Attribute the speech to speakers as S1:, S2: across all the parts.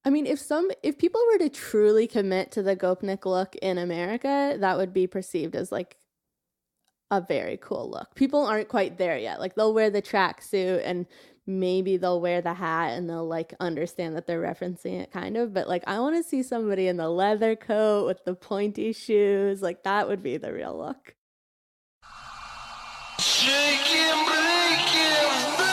S1: I mean, if people were to truly commit to the gopnik look in America, that would be perceived as like a very cool look. People aren't quite there yet. Like they'll wear the tracksuit and maybe they'll wear the hat and they'll like understand that they're referencing it kind of. But like I want to see somebody in the leather coat with the pointy shoes. Like that would be the real look.
S2: Shake it, break it, boom.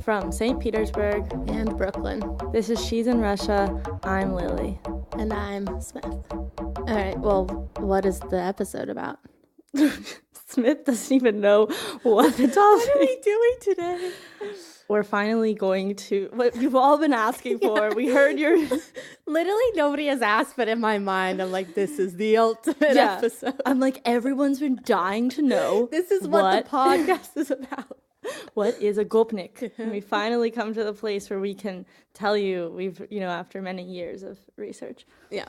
S3: From St. Petersburg
S1: And Brooklyn.
S3: This is She's in Russia. I'm Lily.
S1: And I'm Smith. All right, well, what is the episode about?
S3: Smith doesn't even know what the topic.
S1: What are we doing today?
S3: We're finally going to what you've all been asking for. We heard your
S1: Literally nobody has asked, but in my mind, I'm like, this is the ultimate episode.
S3: I'm like, everyone's been dying to know.
S1: This is what the podcast is about.
S3: What is a gopnik? And we finally come to the place where we can tell you after many years of research.
S1: Yeah.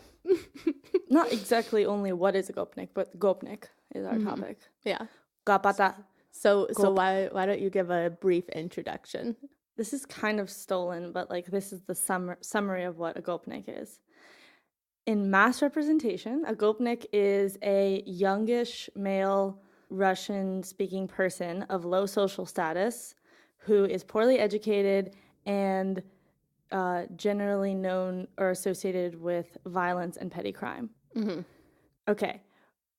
S3: Not exactly only what is a gopnik, but gopnik is our topic.
S1: Yeah.
S3: Gapata.
S1: So why don't you give a brief introduction?
S3: This is kind of stolen, but like this is the summary of what a gopnik is. In mass representation, a gopnik is a youngish male Russian-speaking person of low social status who is poorly educated and generally known or associated with violence and petty crime. Mm-hmm. Okay.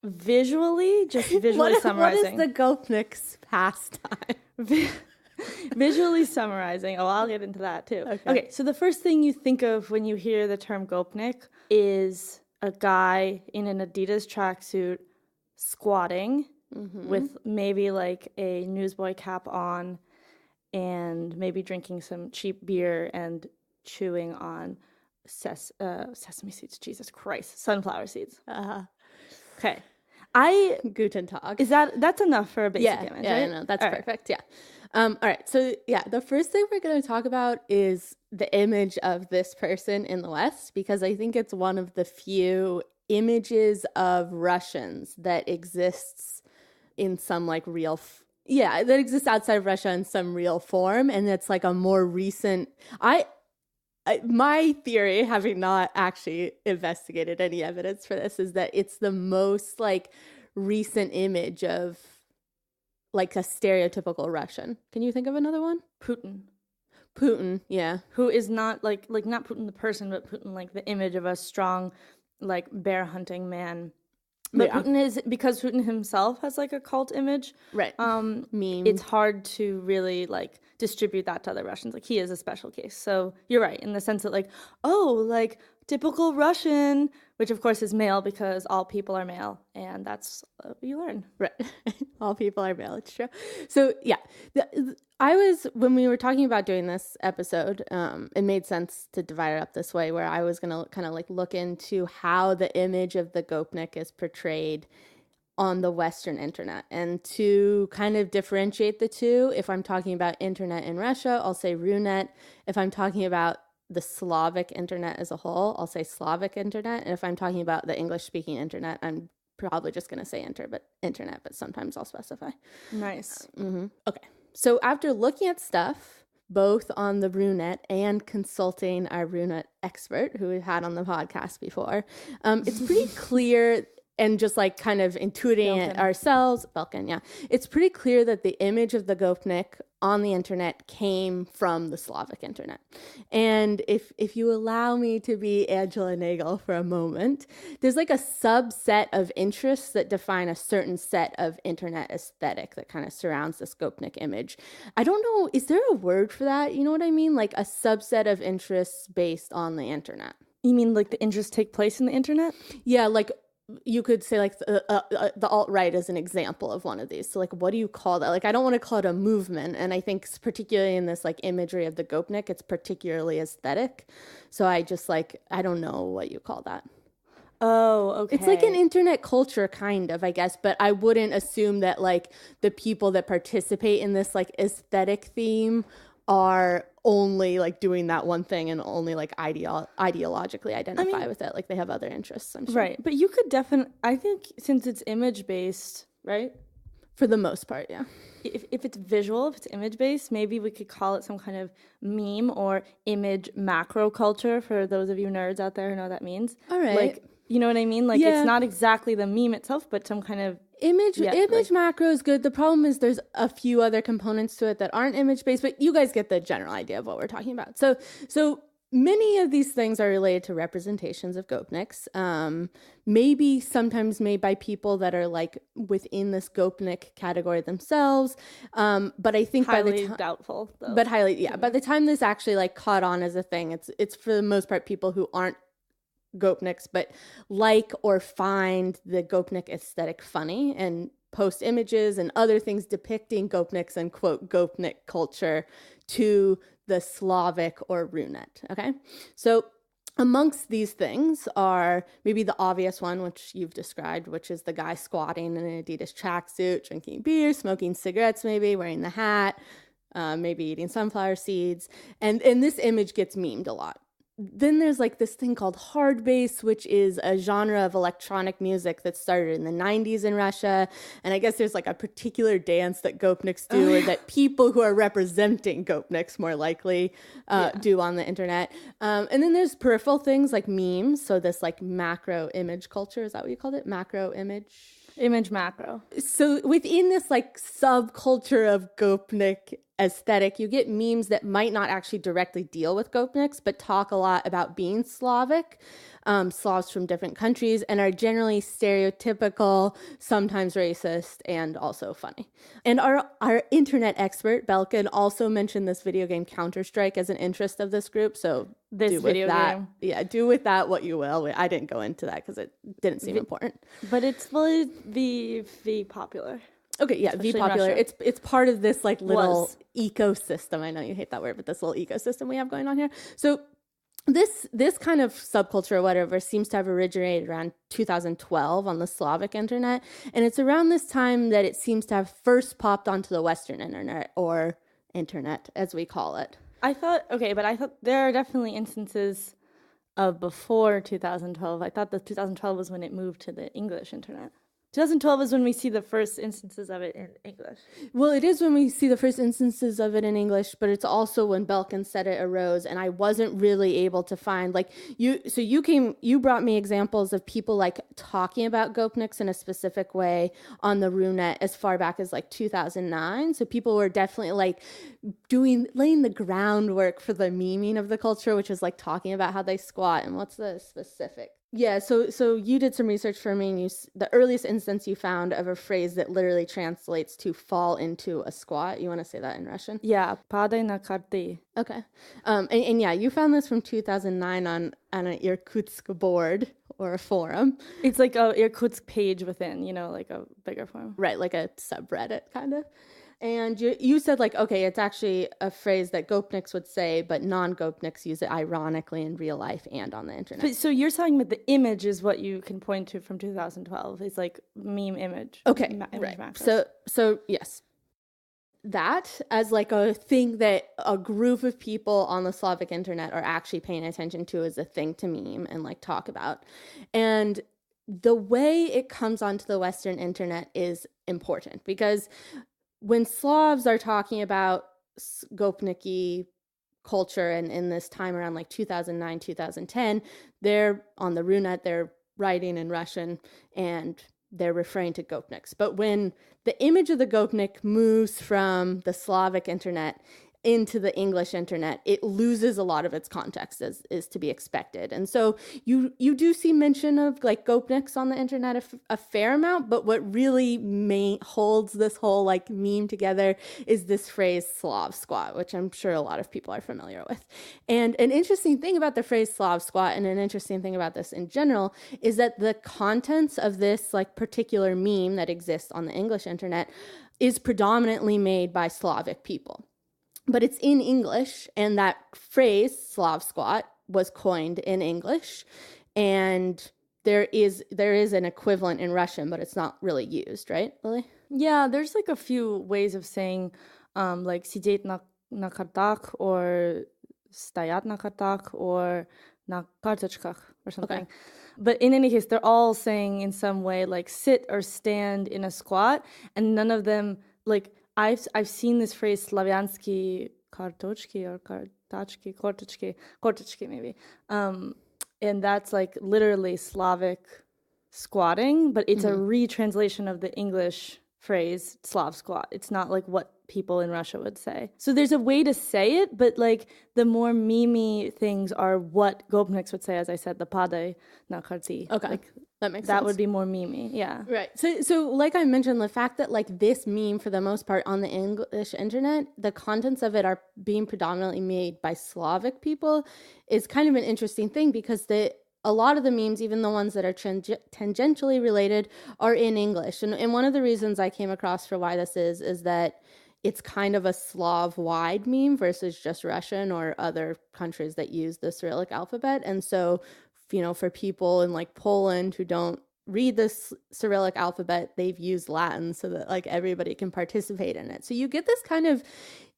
S3: Visually summarizing.
S1: What is the gopnik's pastime?
S3: Visually summarizing. Oh, I'll get into that too. Okay, so the first thing you think of when you hear the term gopnik is a guy in an Adidas tracksuit squatting with maybe like a newsboy cap on and maybe drinking some cheap beer and chewing on sesame seeds. Jesus Christ. Sunflower seeds. Okay.
S1: Guten Tag.
S3: That's enough for a basic image, right?
S1: No, that's perfect. Right. Yeah. All right. So the first thing we're going to talk about is the image of this person in the West, because I think it's one of the few images of Russians that exists in some like real, that exists outside of Russia in some real form. And it's like a more recent, my theory, having not actually investigated any evidence for this, is that it's the most like recent image of like a stereotypical Russian. Can you think of another one? Putin, yeah.
S3: Who is not like not Putin the person, but Putin like the image of a strong like bear hunting man. But Putin is, because Putin himself has like a cult image,
S1: right? Meme.
S3: It's hard to really like distribute that to other Russians. Like he is a special case. So you're right in the sense that like, oh, like typical Russian, which of course is male because all people are male, and that's what you learn.
S1: Right. All people are male. It's true. So yeah, when we were talking about doing this episode, it made sense to divide it up this way, where I was going to kind of like look into how the image of the gopnik is portrayed on the Western internet, and to kind of differentiate the two. If I'm talking about internet in Russia, I'll say Runet. If I'm talking about the Slavic internet as a whole, I'll say Slavic internet. And if I'm talking about the English-speaking internet, I'm probably just going to say internet, but sometimes I'll specify.
S3: Nice.
S1: Okay. So after looking at stuff, both on the Runet and consulting our Runet expert who we've had on the podcast before, it's pretty clear, and just like kind of intuiting it ourselves, Belkin, yeah. It's pretty clear that the image of the gopnik on the internet came from the Slavic internet. And if you allow me to be Angela Nagel for a moment, there's like a subset of interests that define a certain set of internet aesthetic that kind of surrounds this gopnik image. I don't know, is there a word for that? You know what I mean? Like a subset of interests based on the internet.
S3: You mean like the interests take place in the internet?
S1: Yeah, like you could say like the alt-right is an example of one of these. So like, what do you call that? Like, I don't want to call it a movement. And I think particularly in this like imagery of the gopnik, it's particularly aesthetic. So I just like, I don't know what you call that.
S3: Oh, okay.
S1: It's like an internet culture kind of, I guess, but I wouldn't assume that like the people that participate in this like aesthetic theme are only like doing that one thing and only like ideologically identify with it. Like they have other interests, I'm sure.
S3: Right. But you could definitely, I think since it's image based, right?
S1: For the most part, yeah.
S3: If it's visual, if it's image based, maybe we could call it some kind of meme or image macro culture for those of you nerds out there who know what that means.
S1: All right.
S3: Like, you know what I mean? Like it's not exactly the meme itself, but some kind of
S1: image macro is good. The problem is there's a few other components to it that aren't image based, but you guys get the general idea of what we're talking about. So many of these things are related to representations of gopniks, maybe sometimes made by people that are like within this gopnik category themselves. But I think
S3: highly
S1: by the time
S3: doubtful, though.
S1: But highly, yeah. By the time this actually like caught on as a thing, it's for the most part people who aren't gopniks, but like or find the gopnik aesthetic funny and post images and other things depicting gopniks and quote gopnik culture to the Slavic or Runet. Okay, so amongst these things are maybe the obvious one, which you've described, which is the guy squatting in an Adidas tracksuit, drinking beer, smoking cigarettes, maybe wearing the hat, maybe eating sunflower seeds, and this image gets memed a lot. Then there's like this thing called hard bass, which is a genre of electronic music that started in the 90s in Russia. And I guess there's like a particular dance that gopniks do, or that people who are representing gopniks more likely do on the internet. And then there's peripheral things like memes. So this like macro image culture, is that what you called it? Macro image?
S3: Image macro.
S1: So within this like subculture of gopnik aesthetic, you get memes that might not actually directly deal with gopniks, but talk a lot about being Slavic, Slavs from different countries, and are generally stereotypical, sometimes racist, and also funny. And our internet expert, Belkin, also mentioned this video game Counter-Strike as an interest of this group, so
S3: this video game.
S1: Yeah, do with that what you will. I didn't go into that because it didn't seem important.
S3: But it's V popular.
S1: Okay, yeah,
S3: Especially
S1: V popular. It's part of this like little ecosystem. I know you hate that word, but this little ecosystem we have going on here. So this kind of subculture or whatever seems to have originated around 2012 on the Slavic internet, and it's around this time that it seems to have first popped onto the Western internet, or internet as we call it.
S3: I thought there are definitely instances of before 2012. I thought that 2012 was when it moved to the English internet. 2012 is when we see the first instances of it in English.
S1: Well, it is when we see the first instances of it in English, but it's also when Belkin said it arose, and I wasn't really able to find like you brought me examples of people like talking about gopniks in a specific way on the Runet as far back as like 2009. So people were definitely like laying the groundwork for the memeing of the culture, which is like talking about how they squat and what's the specific. Yeah, so you did some research for me, and the earliest instance you found of a phrase that literally translates to fall into a squat. You want to say that in Russian?
S3: Yeah, падай на карты.
S1: Okay. And yeah, you found this from 2009 on an Irkutsk board or a forum.
S3: It's like a Irkutsk page within, like a bigger forum.
S1: Right, like a subreddit kind of. And you said like, okay, it's actually a phrase that gopniks would say, but non-gopniks use it ironically in real life and on the internet.
S3: But, so you're talking about the image is what you can point to from 2012. It's like meme image.
S1: Okay, right. So yes, that as like a thing that a group of people on the Slavic internet are actually paying attention to as a thing to meme and like talk about. And the way it comes onto the Western internet is important because when Slavs are talking about gopniki culture and in this time around like 2009, 2010, they're on the Runet, they're writing in Russian and they're referring to gopniks. But when the image of the gopnik moves from the Slavic internet into the English internet, it loses a lot of its context as is to be expected. And so you do see mention of like gopniks on the internet a fair amount, but what really holds this whole like meme together is this phrase Slav squat, which I'm sure a lot of people are familiar with. And an interesting thing about the phrase Slav squat, and an interesting thing about this in general, is that the contents of this like particular meme that exists on the English internet is predominantly made by Slavic people. But it's in English, and that phrase, Slav squat, was coined in English. And there is an equivalent in Russian, but it's not really used, right, Lily?
S3: Yeah, there's like a few ways of saying like сидеть на картах or стоять на картах or на карточках or something.
S1: Okay.
S3: But in any case, they're all saying in some way like sit or stand in a squat, and none of them like I've seen this phrase Slaviansky kartochki or kortachki maybe. And that's like literally Slavic squatting, but it's a retranslation of the English phrase Slav squat. It's not like what people in Russia would say. So there's a way to say it, but like the more memey things are what gopniks would say, as I said, the padai na karti.
S1: Okay.
S3: Like,
S1: that makes sense.
S3: that would be more memey, yeah.
S1: Right. So like I mentioned, the fact that like this meme, for the most part on the English internet, the contents of it are being predominantly made by Slavic people is kind of an interesting thing, because a lot of the memes, even the ones that are tangentially related, are in English. And one of the reasons I came across for why this is that it's kind of a Slav-wide meme versus just Russian or other countries that use the Cyrillic alphabet. And so, for people in like Poland who don't read this Cyrillic alphabet, they've used Latin so that like everybody can participate in it. So you get this kind of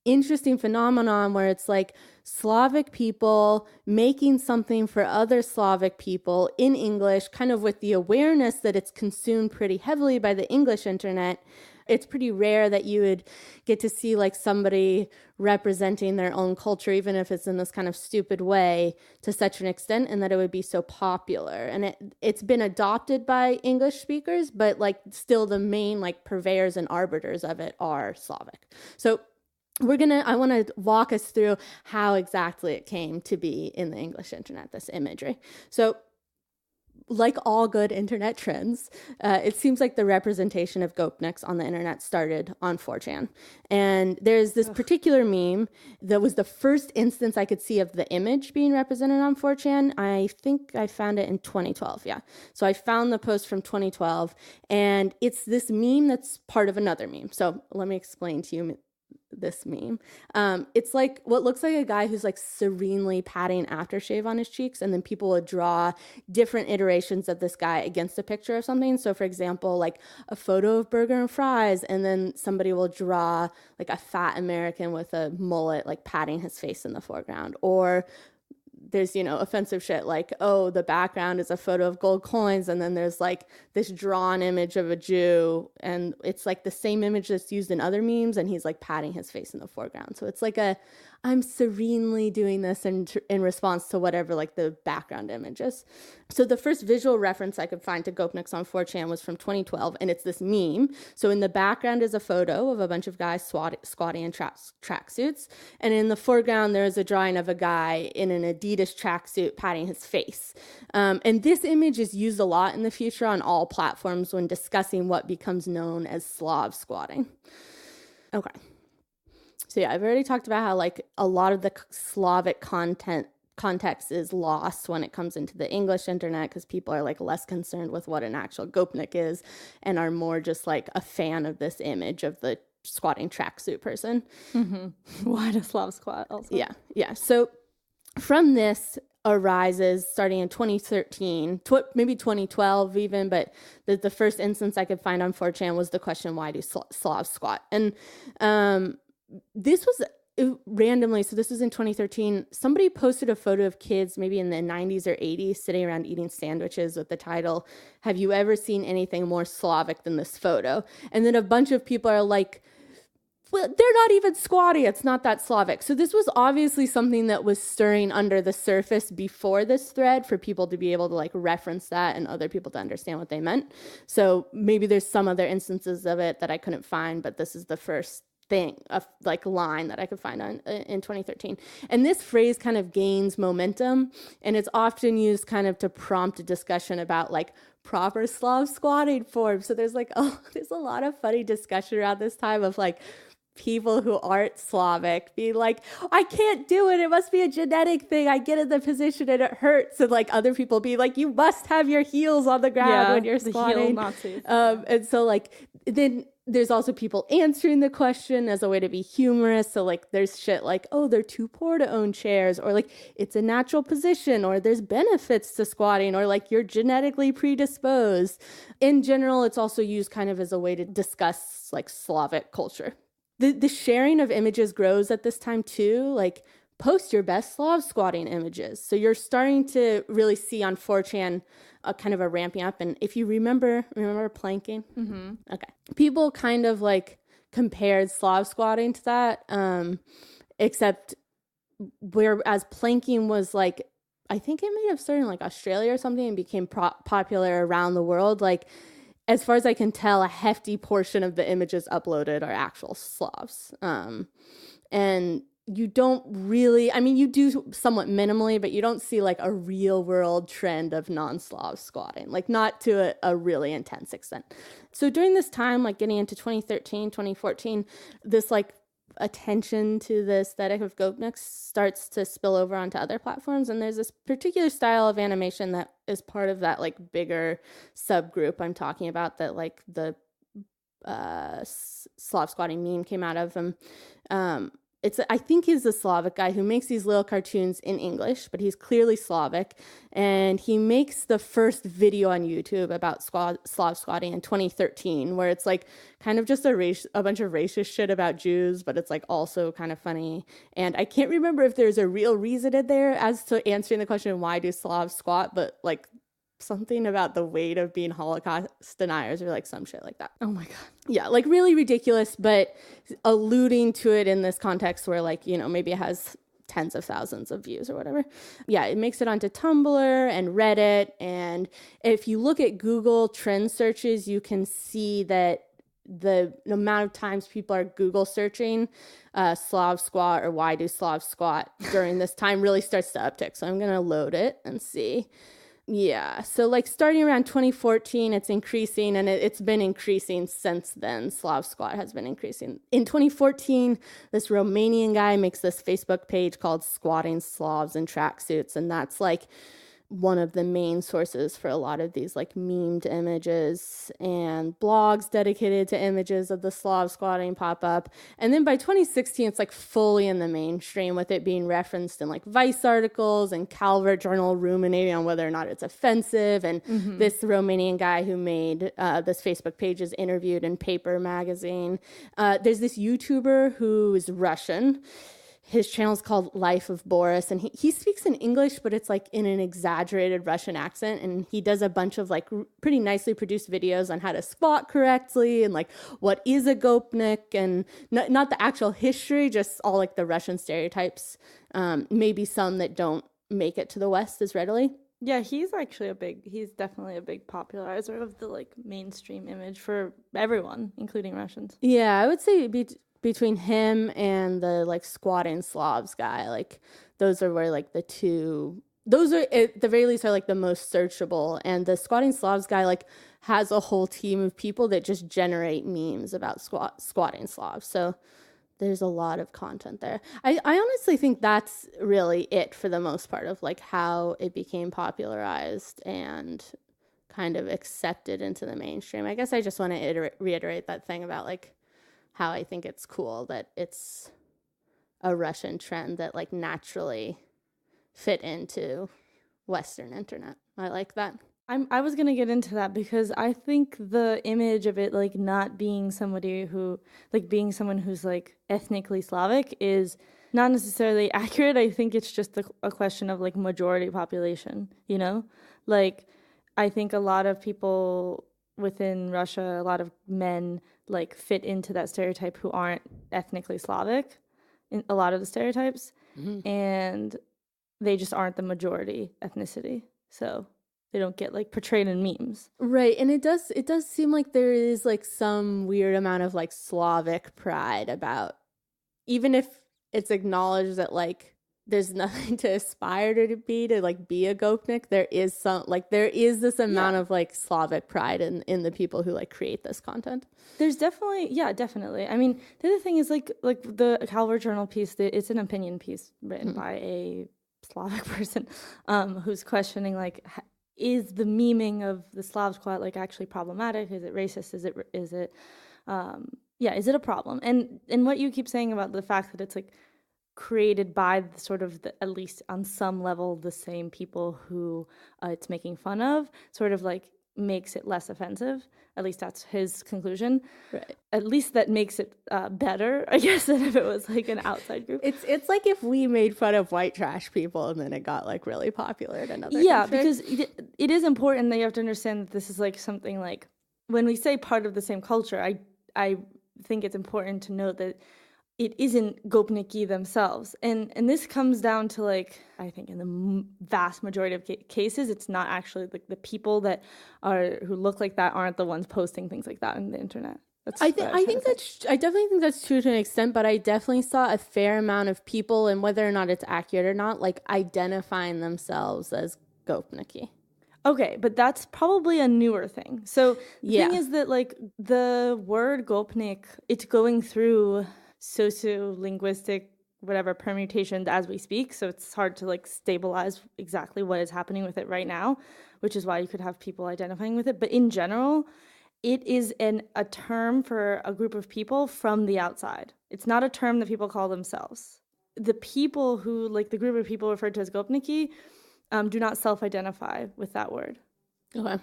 S1: interesting phenomenon where it's like Slavic people making something for other Slavic people in English, kind of with the awareness that it's consumed pretty heavily by the English internet. It's pretty rare that you would get to see like somebody representing their own culture, even if it's in this kind of stupid way, to such an extent, and that it would be so popular. And it's been adopted by English speakers, but like still the main like purveyors and arbiters of it are Slavic. So I want to walk us through how exactly it came to be in the English internet, this imagery. So like all good internet trends, it seems like the representation of gopniks on the internet started on 4chan. And there's this particular meme that was the first instance I could see of the image being represented on 4chan. I think I found it in 2012, yeah. So I found the post from 2012, and it's this meme that's part of another meme. So let me explain to you this meme. It's like what looks like a guy who's like serenely patting aftershave on his cheeks, and then people would draw different iterations of this guy against a picture of something. So for example, like a photo of burger and fries, and then somebody will draw like a fat American with a mullet like patting his face in the foreground. Or there's, offensive shit like, oh, the background is a photo of gold coins, and then there's like this drawn image of a Jew, and it's like the same image that's used in other memes, and he's like patting his face in the foreground. So it's like I'm serenely doing this in response to whatever like the background image is. So the first visual reference I could find to gopniks on 4chan was from 2012, and it's this meme. So in the background is a photo of a bunch of guys squatting in tracksuits, and in the foreground there is a drawing of a guy in an Adidas tracksuit patting his face. And this image is used a lot in the future on all platforms when discussing what becomes known as Slav squatting. Okay. So yeah, I've already talked about how like a lot of the Slavic context is lost when it comes into the English internet, because people are like less concerned with what an actual gopnik is and are more just like a fan of this image of the squatting tracksuit person.
S3: Mm-hmm. Why does Slav squat also?
S1: Yeah. So from this arises, starting in 2013, maybe 2012 even, but the first instance I could find on 4chan was the question, why do Slavs squat? And this was randomly, so this was in 2013, somebody posted a photo of kids maybe in the 90s or 80s sitting around eating sandwiches with the title, "Have you ever seen anything more Slavic than this photo?" And then a bunch of people are like, well, they're not even squatty, it's not that Slavic. So this was obviously something that was stirring under the surface before this thread for people to be able to like reference that and other people to understand what they meant. So maybe there's some other instances of it that I couldn't find, but this is the first thing of like line that I could find in 2013. And this phrase kind of gains momentum, and it's often used kind of to prompt a discussion about like proper Slav squatting forms. So there's a lot of funny discussion around this time of like people who aren't Slavic being like, I can't do it, it must be a genetic thing, I get in the position and it hurts, and like other people be like, you must have your heels on the ground when you're squatting.
S3: Heel Nazis.
S1: And so like then there's also people answering the question as a way to be humorous. So like there's shit like, oh, they're too poor to own chairs, or like it's a natural position, or there's benefits to squatting, or like you're genetically predisposed. In general, it's also used kind of as a way to discuss like Slavic culture. The sharing of images grows at this time too. Like post your best Slav squatting images. So you're starting to really see on 4chan a kind of a ramping up. And if you remember planking?
S3: Mm-hmm.
S1: Okay. People kind of like compared Slav squatting to that, except whereas planking was like, I think it may have started in like Australia or something and became popular around the world. Like, as far as I can tell, a hefty portion of the images uploaded are actual Slavs. And you don't really, I mean, you do somewhat minimally, but you don't see like a real world trend of non-Slav squatting, like not to a really intense extent. So during this time, like getting into 2013, 2014, this like attention to the aesthetic of gopniks starts to spill over onto other platforms, and there's this particular style of animation that is part of that like bigger subgroup I'm talking about, that like the Slav squatting meme came out of. It's, I think he's a Slavic guy who makes these little cartoons in English, but he's clearly Slavic. And he makes the first video on YouTube about Slav squatting in 2013, where it's like kind of just a bunch of racist shit about Jews, but it's like also kind of funny. And I can't remember if there's a real reason in there as to answering the question, why do Slavs squat? But like something about the weight of being Holocaust deniers or like some shit like that.
S3: Oh my God.
S1: Yeah, like really ridiculous, but alluding to it in this context where like, you know, maybe it has tens of thousands of views or whatever. Yeah, it makes it onto Tumblr and Reddit. And if you look at Google trend searches, you can see that the amount of times people are Google searching Slav squat or why do Slavs squat during this time really starts to uptick. So I'm going to load it and see. Yeah, so like starting around 2014, it's increasing, and it's been increasing since then. Slav squat has been increasing. In 2014, this Romanian guy makes this Facebook page called Squatting Slavs in Tracksuits, and that's like one of the main sources for a lot of these like memed images, and blogs dedicated to images of the Slav squatting pop up. And then by 2016, it's like fully in the mainstream, with it being referenced in like Vice articles and Calvert Journal ruminating on whether or not it's offensive. And this Romanian guy who made this Facebook page is interviewed in Paper magazine. There's this YouTuber who's Russian. His channel is called Life of Boris, and he speaks in English, but it's like in an exaggerated Russian accent. And he does a bunch of like pretty nicely produced videos on how to squat correctly and like what is a gopnik, and not the actual history, just all like the Russian stereotypes, maybe some that don't make it to the West as readily.
S3: Yeah, he's definitely a big popularizer of the like mainstream image for everyone, including Russians.
S1: Yeah, I would say between him and the like squatting Slavs guy, like those are where like the two, those are at the very least are like the most searchable. And the squatting Slavs guy like has a whole team of people that just generate memes about squatting Slavs. So there's a lot of content there. I honestly think that's really it for the most part of like how it became popularized and kind of accepted into the mainstream. I guess I just want to reiterate that thing about like how I think it's cool that it's a Russian trend that like naturally fit into Western internet. I like that.
S3: I was gonna get into that because I think the image of it like not being somebody who like being someone who's like ethnically Slavic is not necessarily accurate. I think it's just a question of like majority population, you know? Like I think a lot of people within Russia, a lot of men like fit into that stereotype who aren't ethnically Slavic in a lot of the stereotypes, and they just aren't the majority ethnicity. So they don't get like portrayed in memes.
S1: Right. And it does seem like there is like some weird amount of like Slavic pride about, even if it's acknowledged that like there's nothing to aspire to be a gopnik, there is this amount of like Slavic pride in the people who like create this content.
S3: There's definitely. I mean, the other thing is like the Calvert Journal piece, it's an opinion piece written by a Slavic person who's questioning like is the memeing of the Slav squat like actually problematic? Is it racist? Is it is it a problem? And what you keep saying about the fact that it's like created by the sort of at least on some level the same people who it's making fun of, sort of like makes it less offensive. At least that's his conclusion.
S1: Right.
S3: At least that makes it better, I guess, than if it was like an outside group.
S1: It's like if we made fun of white trash people and then it got like really popular in another country.
S3: Because it is important that you have to understand that this is like something like when we say part of the same culture, I think it's important to note that it isn't gopniki themselves. And this comes down to like, I think in the vast majority of cases, it's not actually like the people who look like that aren't the ones posting things like that on the internet.
S1: I definitely think that's true to an extent, but I definitely saw a fair amount of people, and whether or not it's accurate or not, like identifying themselves as gopniki.
S3: Okay, but that's probably a newer thing. So the thing is that like the word gopnik, it's going through sociolinguistic whatever permutations as we speak, so it's hard to like stabilize exactly what is happening with it right now, which is why you could have people identifying with it. But in general, it is a term for a group of people from the outside. It's not a term that people call themselves. The people who, like the group of people referred to as gopniki, do not self-identify with that word.
S1: Okay.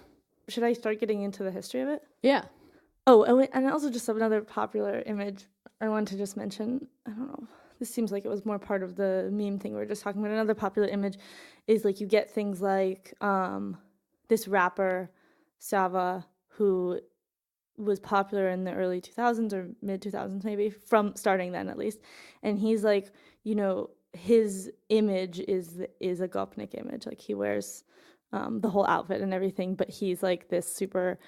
S3: Should I start getting into the history of it?
S1: Yeah.
S3: Oh, and also just another popular image I want to just mention. I don't know. This seems like it was more part of the meme thing we were just talking about. Another popular image is like you get things like this rapper, Sava, who was popular in the early 2000s or mid 2000s maybe, from starting then at least. And he's like, his image is a gopnik image. Like he wears the whole outfit and everything, but he's like this super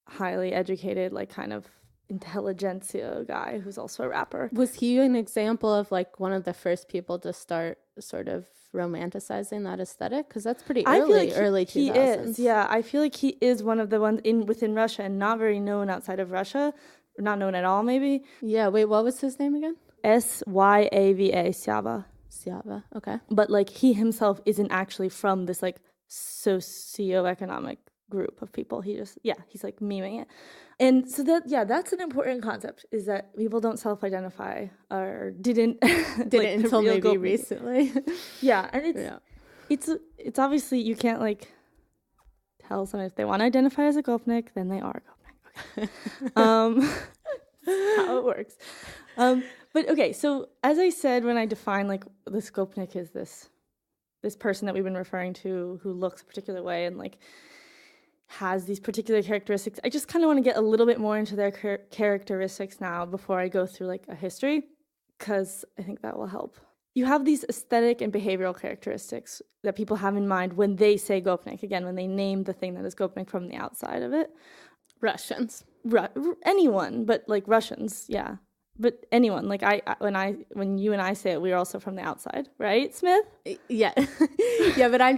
S3: highly educated, like kind of intelligentsia guy who's also a rapper.
S1: Was he an example of like one of the first people to start sort of romanticizing that aesthetic? Because that's pretty early 2000s.
S3: He is, yeah. I feel like he is one of the ones within Russia and not very known outside of Russia, or not known at all maybe.
S1: Yeah, wait, what was his name again?
S3: Syava, Syava.
S1: Syava, okay.
S3: But like he himself isn't actually from this like socioeconomic group of people. He's like memeing it. And so that's an important concept, is that people don't self-identify or didn't like
S1: until maybe recently.
S3: Yeah, and it's obviously you can't like tell someone if they want to identify as a gopnik, then they are a gopnik. How it works. But okay, so as I said, when I define like this gopnik is this person that we've been referring to who looks a particular way and like has these particular characteristics. I just kind of want to get a little bit more into their characteristics now before I go through like a history, because I think that will help. You have these aesthetic and behavioral characteristics that people have in mind when they say gopnik. Again, when they name the thing that is gopnik from the outside of it.
S1: Russians.
S3: Anyone, but like Russians, yeah. But anyone, like when you and I say it, we're also from the outside, right, Smith?
S1: Yeah. Yeah, but I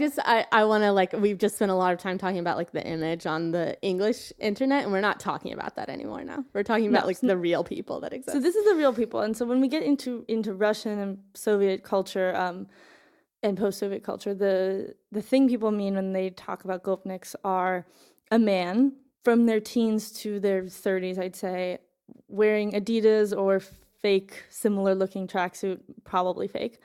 S1: want to like, we've just spent a lot of time talking about like the image on the English internet, and we're not talking about that anymore now. We're talking about like the real people that exist.
S3: So this is the real people. And so when we get into Russian and Soviet culture and post-Soviet culture, the thing people mean when they talk about gopniks are a man from their teens to their 30s, I'd say, wearing Adidas or fake similar looking tracksuit, probably fake,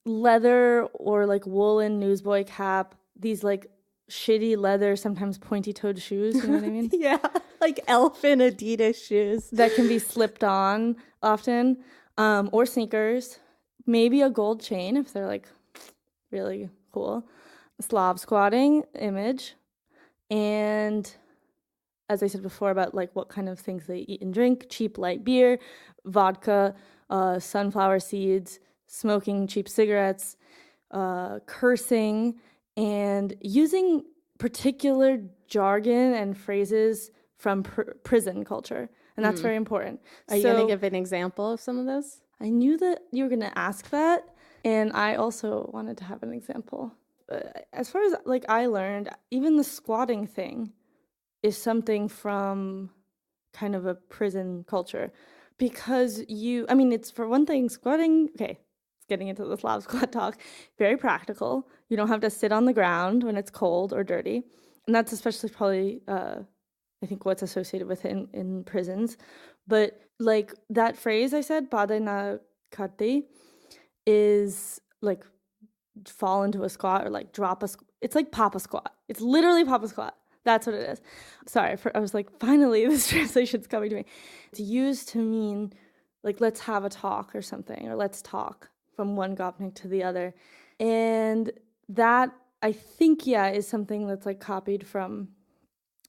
S3: leather or like woolen newsboy cap, these like shitty leather, sometimes pointy-toed shoes, you know what I mean?
S1: Yeah, like elfin Adidas shoes
S3: that can be slipped on often, or sneakers, maybe a gold chain if they're like really cool, Slav squatting image, and as I said before about like what kind of things they eat and drink, cheap light beer, vodka, sunflower seeds, smoking cheap cigarettes, cursing, and using particular jargon and phrases from prison culture. And that's very important.
S1: Are you going to give an example of some of those?
S3: I knew that you were going to ask that, and I also wanted to have an example. As far as like I learned, even the squatting thing is something from kind of a prison culture, because it's for one thing, squatting, okay, getting into the Slav squat talk, very practical. You don't have to sit on the ground when it's cold or dirty. And that's especially probably, I think, what's associated with it in prisons. But like that phrase I said, "Padaj na khati," is like fall into a squat or like drop a it's like papa squat. It's literally papa squat. That's what it is. Sorry, I was like, finally this translation's coming to me. It's used to mean like let's have a talk or something, or let's talk from one gopnik to the other. And that, I think, is something that's like copied from,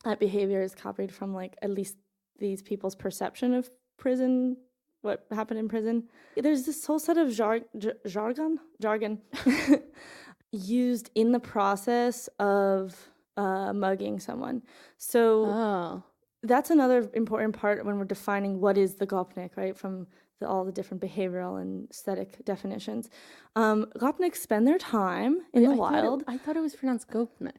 S3: that behavior is copied from like at least these people's perception of prison, what happened in prison. There's this whole set of jargon used in the process of mugging someone. So that's another important part when we're defining what is the gopnik, right? From all the different behavioral and aesthetic definitions. Gopniks spend their time in the wild.
S1: I thought it was pronounced gopnik.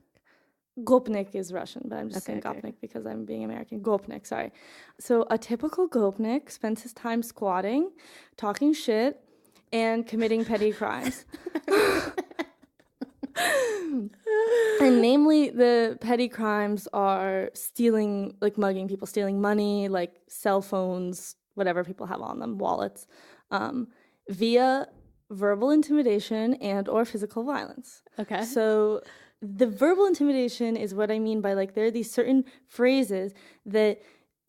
S3: Gopnik is Russian, but I'm just saying gopnik because I'm being American. Gopnik, sorry. So a typical gopnik spends his time squatting, talking shit, and committing petty crimes. And namely, the petty crimes are stealing, like mugging people, stealing money, like cell phones, whatever people have on them, wallets, via verbal intimidation and or physical violence.
S1: Okay.
S3: So the verbal intimidation is what I mean by like there are these certain phrases that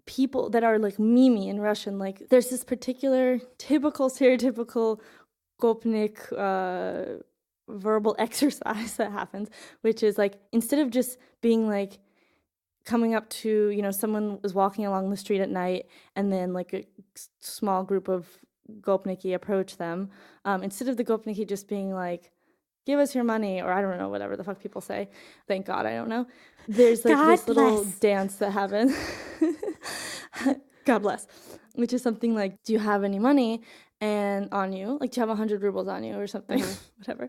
S3: people that are like mimi in Russian, like there's this particular typical, stereotypical gopnik verbal exercise that happens, which is like instead of just being like coming up to, you know, someone was walking along the street at night and then like a small group of gopniki approach them, instead of the gopniki just being like, give us your money, or I don't know, whatever the fuck people say. Thank God I don't know. There's like
S1: God
S3: this little
S1: bless.
S3: dance that happens. God bless. Which is something like, do you have any money and on you? Like, do you have 100 rubles on you or something? Whatever.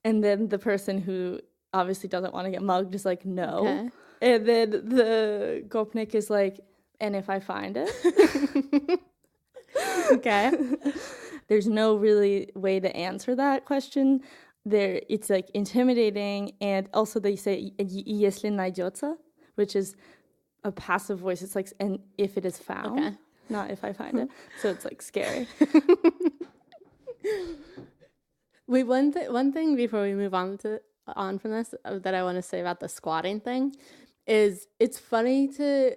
S3: And then the person who obviously doesn't want to get mugged is like, no.
S1: Okay.
S3: And then the gopnik is like, and if I find it?
S1: Okay.
S3: There's no really way to answer that question. It's like intimidating, and also they say "если найдется," which is a passive voice. It's like, and if it is found, not if I find it. So it's like scary.
S1: Wait, one thing before we move on from this that I want to say about the squatting thing is it's funny to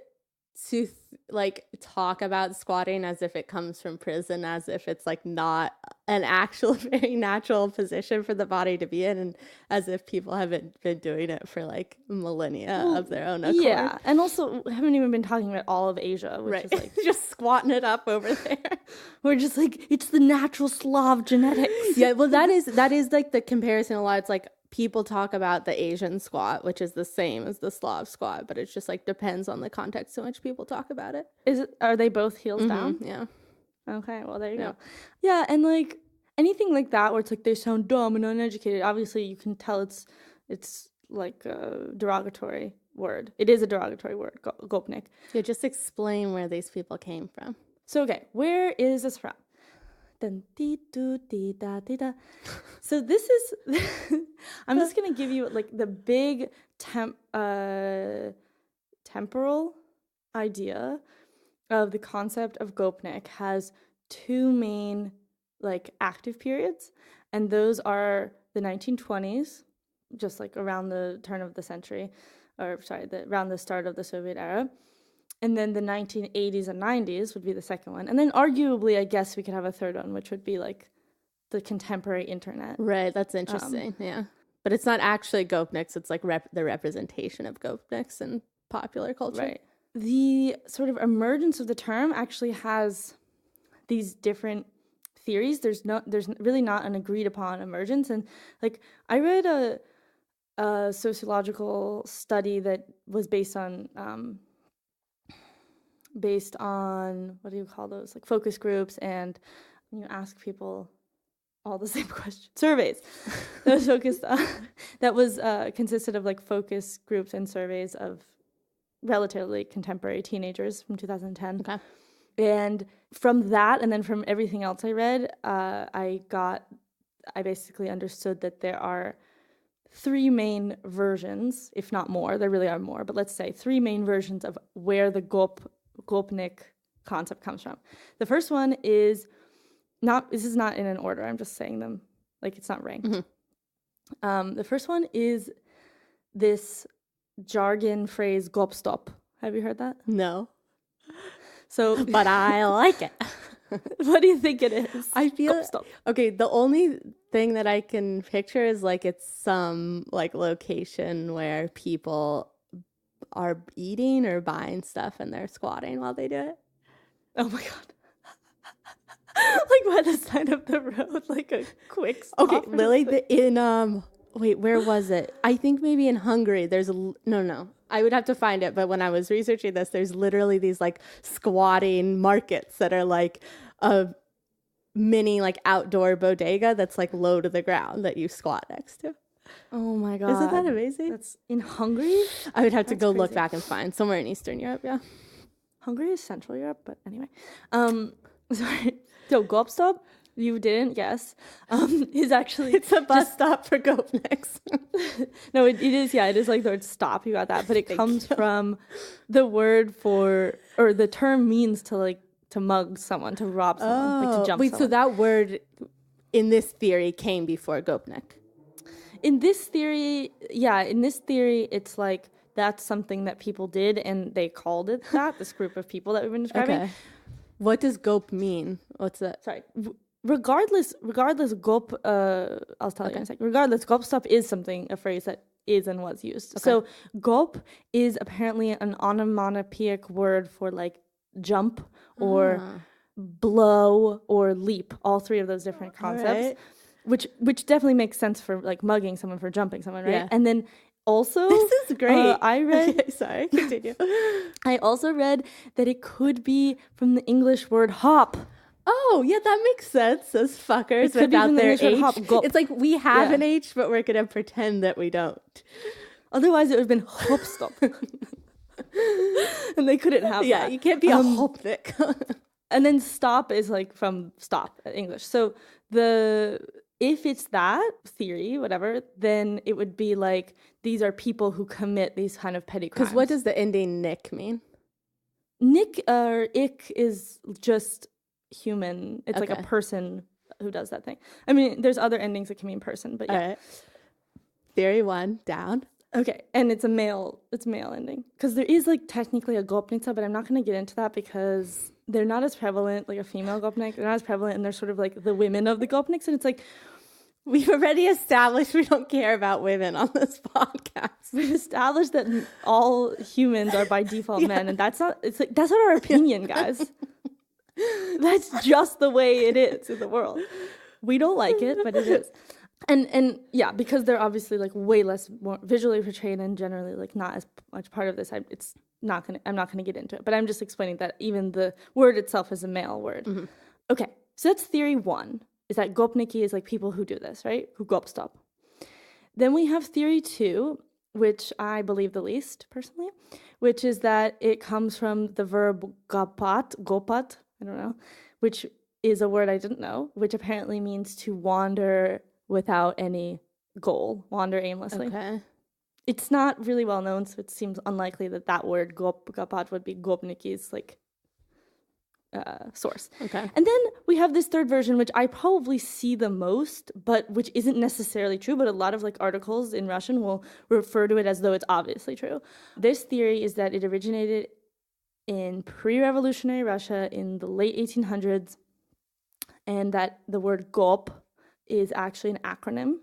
S1: like talk about squatting as if it comes from prison, as if it's like not an actual very natural position for the body to be in, and as if people haven't been doing it for like millennia of their own accord.
S3: Yeah, and also haven't even been talking about all of Asia, which is like
S1: just squatting it up over there.
S3: We're just like, it's the natural Slav genetics.
S1: Yeah, well that is like the comparison a lot. It's like people talk about the Asian squat, which is the same as the Slav squat, but it's just like depends on the context in which people talk about it.
S3: Are they both heels down?
S1: Yeah.
S3: Okay, well there you go. Yeah, and like anything like that where it's like they sound dumb and uneducated, obviously you can tell it's like a derogatory word. It is a derogatory word, gopnik.
S1: Yeah, just explain where these people came from.
S3: So okay, where is this from? So this is I'm just gonna give you like the big temporal idea of the concept of gopnik has two main like active periods, and those are the 1920s, just like around the turn of the century, or sorry, around the start of the Soviet era. And then the 1980s and 90s would be the second one. And then arguably, I guess we could have a third one, which would be like the contemporary internet.
S1: Right, that's interesting, yeah. But it's not actually gopniks, it's like the representation of gopniks in popular culture.
S3: Right. The sort of emergence of the term actually has these different theories. There's really not an agreed upon emergence. And like I read a sociological study that was based on what do you call those, like focus groups, and you ask people all the same questions, surveys that was focused on, that was consisted of like focus groups and surveys of relatively contemporary teenagers from 2010.
S1: Okay.
S3: And from that, and then from everything else I read, I got I basically understood that there are three main versions, if not more. There really are more, but let's say three main versions of where the gopnik concept comes from. The first one is this is not in an order. I'm just saying them like it's not ranked. The first one is this jargon phrase gop-stop. Have you heard that?
S1: No.
S3: So,
S1: But I like it.
S3: what do you think it is?
S1: I feel
S3: Gop-stop.
S1: okay. The only thing that I can picture is like it's some like location where people are eating or buying stuff and they're squatting while they do it.
S3: Oh my god. Like by the side of the road, like a quick stop.
S1: Okay, Lily, wait, where was it? I think maybe in Hungary. There's no. I would have to find it, but when I was researching this, there's literally these like squatting markets that are like a mini like outdoor bodega that's like low to the ground that you squat next to.
S3: Oh my god.
S1: Isn't that amazing?
S3: That's in Hungary?
S1: I would have to go look
S3: crazy.
S1: back and find somewhere in Eastern Europe, yeah.
S3: Hungary is Central Europe, but anyway. Sorry. So gop-stop, you didn't guess, is actually...
S1: It's a bus stop for gopniks.
S3: No, it is, yeah, it is like the word stop, you got that, but it comes from the word for, or the term means to mug someone, to rob someone, like to jump
S1: wait,
S3: someone.
S1: so that word in this theory came before gopnik.
S3: In this theory, it's like that's something that people did and they called it that, this group of people that we've been describing.
S1: Okay. What does gop mean? What's that?
S3: Sorry. Regardless, gop, I'll tell you in a second. Regardless, gop-stop is a phrase that is and was used. Okay. So gop is apparently an onomatopoeic word for like jump or blow or leap, all three of those different concepts, right. which definitely makes sense for like mugging someone, for jumping someone, right? Yeah. And then also,
S1: this is great.
S3: I read.
S1: Okay, sorry, continue.
S3: I also read that it could be from the English word hop.
S1: Oh, yeah, that makes sense. Those fuckers
S3: without
S1: their H.
S3: Hop,
S1: it's like we have an H, but we're going to pretend that we don't.
S3: Otherwise, it would have been hop-stop. And they couldn't have that.
S1: Yeah, you can't be a hopnik.
S3: And then stop is like from stop, English. So if it's that theory, whatever, then it would be like these are people who commit these kind of petty crimes.
S1: Because what does the ending nick mean?
S3: Nick or ick is just human. It's
S1: okay.
S3: like a person who does that thing. I mean, there's other endings that can mean person, but yeah.
S1: All right. Theory 1 down.
S3: Okay, and it's male ending. Because there is like technically a gopnica, but I'm not going to get into that because they're not as prevalent, like a female gopnik. They're not as prevalent, and they're sort of like the women of the gopniks, and it's like,
S1: we've already established we don't care about women on this podcast.
S3: We've established that all humans are by default men, and that's not our opinion, guys. That's just the way it is in the world. We don't like it, but it is. And yeah, because they're obviously like way less more visually portrayed and generally like not as much part of this, I'm not gonna get into it. But I'm just explaining that even the word itself is a male word. Mm-hmm. Okay, so that's theory 1. Is that gopniki is like people who do this, right? Who gop-stop. Then we have theory 2, which I believe the least personally, which is that it comes from the verb gopat, I don't know, which is a word I didn't know, which apparently means to wander without any goal, wander aimlessly. Okay. It's not really well known, so it seems unlikely that word gopat would be gopniki's like source. Okay. And then we have this third version, which I probably see the most, but which isn't necessarily true, but a lot of like articles in Russian will refer to it as though it's obviously true. This theory is that it originated in pre-revolutionary Russia in the late 1800s, and that the word gop is actually an acronym,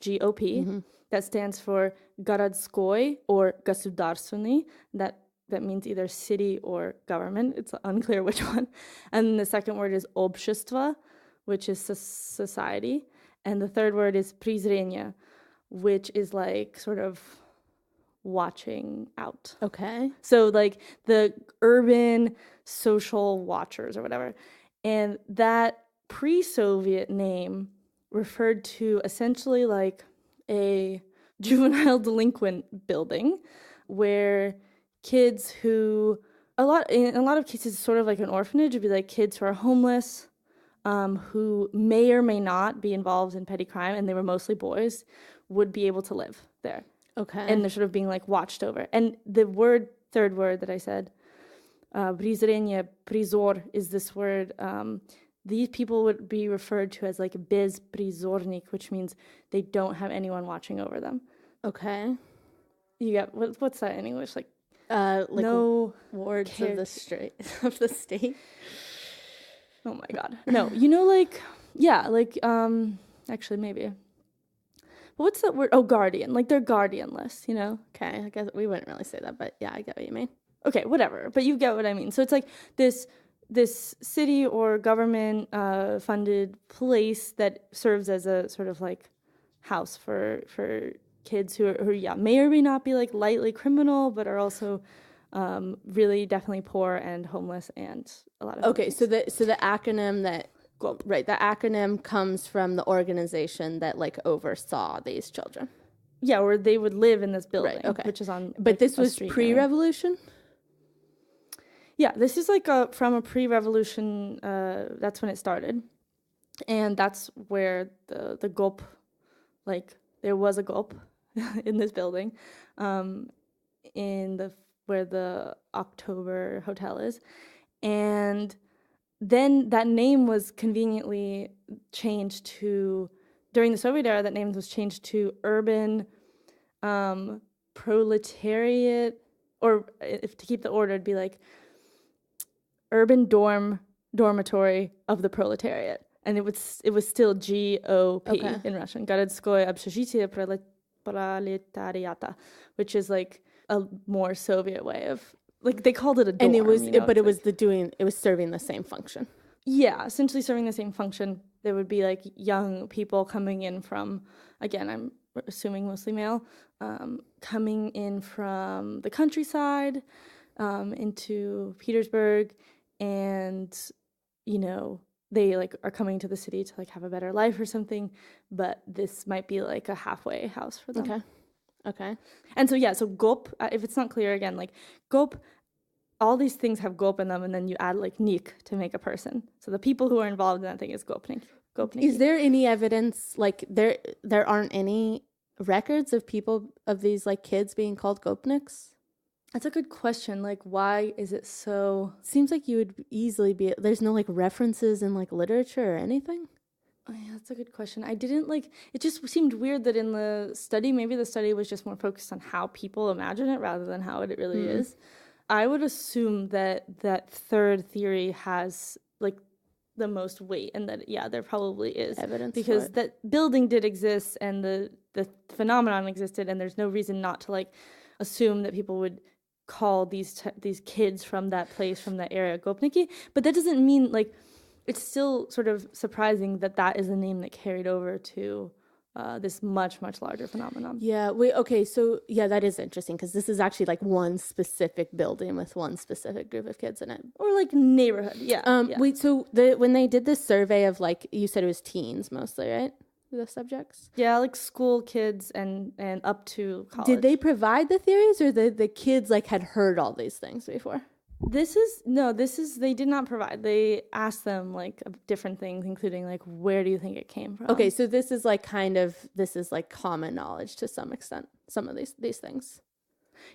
S3: GOP, that stands for Gorodskoy or Государственный, that means either city or government. It's unclear which one. And the second word is общество, which is society. And the third word is презрение, which is like sort of watching out.
S1: Okay.
S3: So like the urban social watchers or whatever. And that pre-Soviet name referred to essentially like a juvenile delinquent building where kids who in a lot of cases sort of like an orphanage would be like kids who are homeless, who may or may not be involved in petty crime, and they were mostly boys, would be able to live there.
S1: Okay.
S3: And they're sort of being like watched over. And the third word that I said, prizrenie, prizor, is this word. These people would be referred to as like bezprizornik, which means they don't have anyone watching over them.
S1: Okay.
S3: You get what's that in English? Like
S1: no wards of the state.
S3: Oh my god. No, like actually maybe. But what's that word? Oh, guardian. Like they're guardianless,
S1: Okay, I guess we wouldn't really say that, but yeah, I get what you mean.
S3: Okay, whatever. But you get what I mean. So it's like this city or government funded place that serves as a sort of like house for kids who may or may not be like lightly criminal, but are also really definitely poor and homeless and a lot of
S1: okay. So the acronym that right, the acronym comes from the organization that like oversaw these children.
S3: Yeah, or they would live in this building,
S1: right, okay.
S3: which is on.
S1: But
S3: like,
S1: this was pre-revolution.
S3: Yeah, this is like from a pre-revolution. That's when it started, and that's where the gop, like there was a gop in this building, where the October Hotel is, and then that name was conveniently changed to, during the Soviet era, that name was changed to urban proletariat, or if to keep the order, it'd be like urban dormitory of the proletariat, and it was still GOP in Russian, Городское общежитие пролетариата, which is like a more Soviet way of, like they called it a dorm,
S1: and it was it was serving the same function.
S3: Yeah, essentially serving the same function. There would be like young people coming in from, again, I'm assuming mostly male, coming in from the countryside into Petersburg, and they like are coming to the city to like have a better life or something, but this might be like a halfway house for them.
S1: Okay.
S3: And so so gop, if it's not clear, again, like gop, all these things have gop in them, and then you add like nik to make a person. So the people who are involved in that thing is gopnik.
S1: Is there any evidence, like there aren't any records of people, of these like kids being called gopniks?
S3: That's a good question. Like, why is it so?
S1: Seems like you would easily be. There's no like references in like literature or anything.
S3: Oh, yeah, that's a good question. I didn't like. It just seemed weird that in the study, maybe the study was just more focused on how people imagine it rather than how it really is. I would assume that third theory has like the most weight, and that there probably is
S1: evidence,
S3: because that building did exist and the phenomenon existed, and there's no reason not to like assume that people would call these kids from that place, from that area, gopniki. But that doesn't mean, like, it's still sort of surprising that is a name that carried over to this much, much larger phenomenon.
S1: Yeah, so that is interesting, because this is actually like one specific building with one specific group of kids in it.
S3: Or like neighborhood,
S1: So when they did this survey of, like, you said it was teens mostly, right? The subjects?
S3: Yeah, like school kids and up to college.
S1: Did they provide the theories, or the kids like had heard all these things before?
S3: They did not provide. They asked them like different things, including like, where do you think it came from?
S1: Okay, so this is like common knowledge to some extent, some of these things.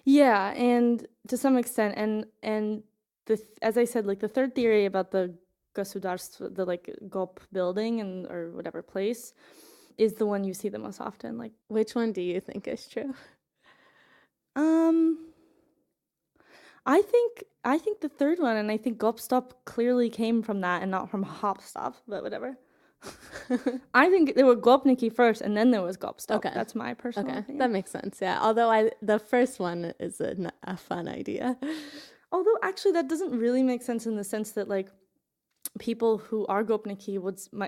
S3: Yeah, and to some extent, and as I said, like the third theory about the государство, the like GOP building or whatever place, is the one you see the most often. Like,
S1: which one do you think is true?
S3: I think the third one, and I think gop-stop clearly came from that and not from hop-stop, but whatever. I think there were gopniki first, and then there was gop-stop. Okay. That's my personal opinion.
S1: That makes sense, yeah. Although the first one is a fun idea.
S3: Although, actually, that doesn't really make sense in the sense that, like, people who are gopniki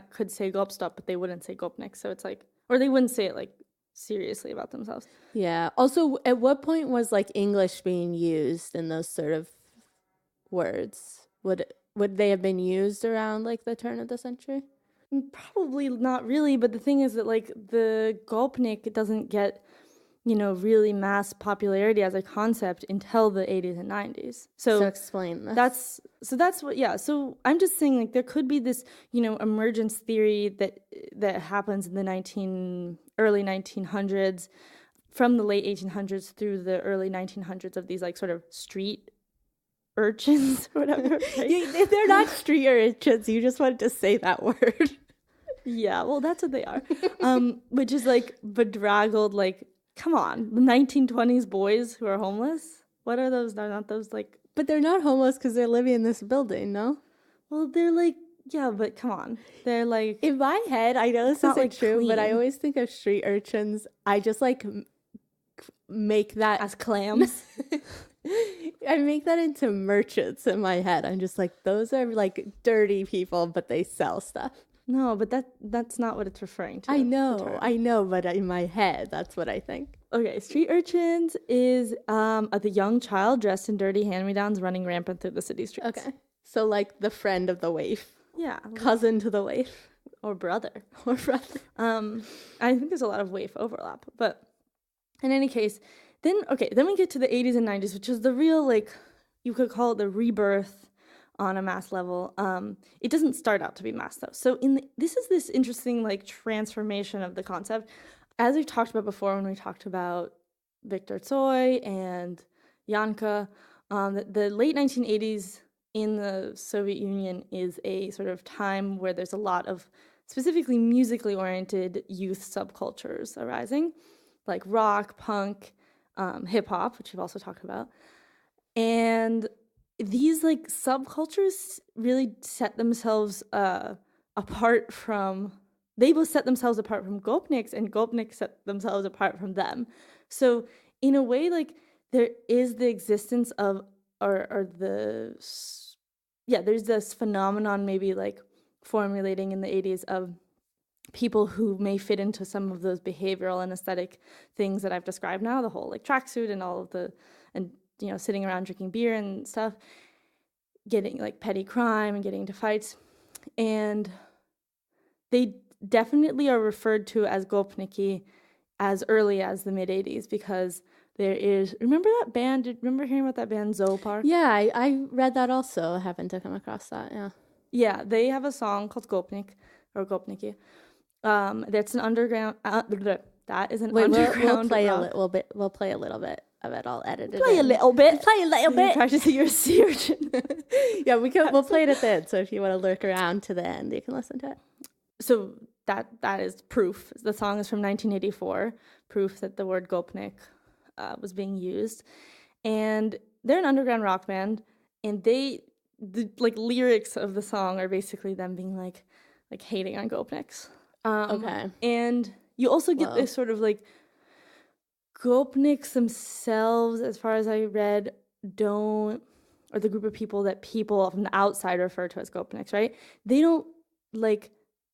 S3: could say gop-stop, but they wouldn't say gopnik. So it's like, or they wouldn't say it, like, seriously about themselves.
S1: Yeah. Also, at what point was like English being used in those sort of words? Would they have been used around like the turn of the century?
S3: Probably not really, but the thing is that like the gopnik doesn't get really mass popularity as a concept until the 80s and 90s.
S1: So explain this.
S3: That's what, yeah. So I'm just saying, like, there could be this, emergence theory that happens in the early 1900s, from the late 1800s through the early 1900s, of these like sort of street urchins or whatever. Right?
S1: They're not street urchins. You just wanted to say that word.
S3: Yeah, well, that's what they are. Which is like bedraggled, like, come on, the 1920s boys who are homeless. What are those? They're not those like.
S1: But they're not homeless because they're living in this building, no?
S3: Well, they're like, yeah, but come on, they're like.
S1: In my head, I know this isn't
S3: like
S1: true, but I
S3: clean.
S1: always think of street urchins. I just like make that
S3: As clams.
S1: I make that into merchants in my head. I'm just like, those are like dirty people, but they sell stuff.
S3: No, but that's not what it's referring to.
S1: I know, but in my head, that's what I think.
S3: Okay, street urchins is the young child dressed in dirty hand-me-downs running rampant through the city streets.
S1: Okay. So like the friend of the waif.
S3: Yeah.
S1: Cousin to the waif.
S3: Or brother.
S1: Or brother.
S3: I think there's a lot of waif overlap. But in any case, then we get to the 80s and 90s, which is the real, like, you could call it the rebirth on a mass level. It doesn't start out to be mass, though. So this is this interesting, like, transformation of the concept. As we've talked about before, when we talked about Viktor Tsoi and Yanka, the late 1980s in the Soviet Union is a sort of time where there's a lot of specifically musically oriented youth subcultures arising, like rock, punk, hip hop, which we've also talked about. And these like subcultures really set themselves apart from, they both set themselves apart from gopniks, and gopniks set themselves apart from them. So in a way, like, there is the existence of, there's this phenomenon maybe like formulating in the 80s of people who may fit into some of those behavioral and aesthetic things that I've described now, the whole like tracksuit and all of sitting around drinking beer and stuff, getting like petty crime and getting into fights. And they definitely are referred to as gopniki as early as the mid 80s, because there is, remember that band? Remember hearing about that band Zoopark?
S1: Yeah, I read that also. I happened to come across that, yeah.
S3: Yeah, they have a song called Gopnik, or Gopniki. That's an underground, that is an underground
S1: we'll play
S3: rock.
S1: a little bit. We'll play a little bit of it. I'll edit it.
S3: Play a little bit.
S1: Play a little bit.
S3: Practicing your sea urchin.
S1: Yeah, we'll play it at the end. So if you want to lurk around to the end, you can listen to it.
S3: So that is proof. The song is from 1984, proof that the word Gopnik was being used. And they're an underground rock band, and the lyrics of the song are basically them being like hating on Gopniks.
S1: Okay.
S3: And you also get this sort of like Gopniks themselves, as far as I read, or the group of people that people from the outside refer to as Gopniks, right? They don't like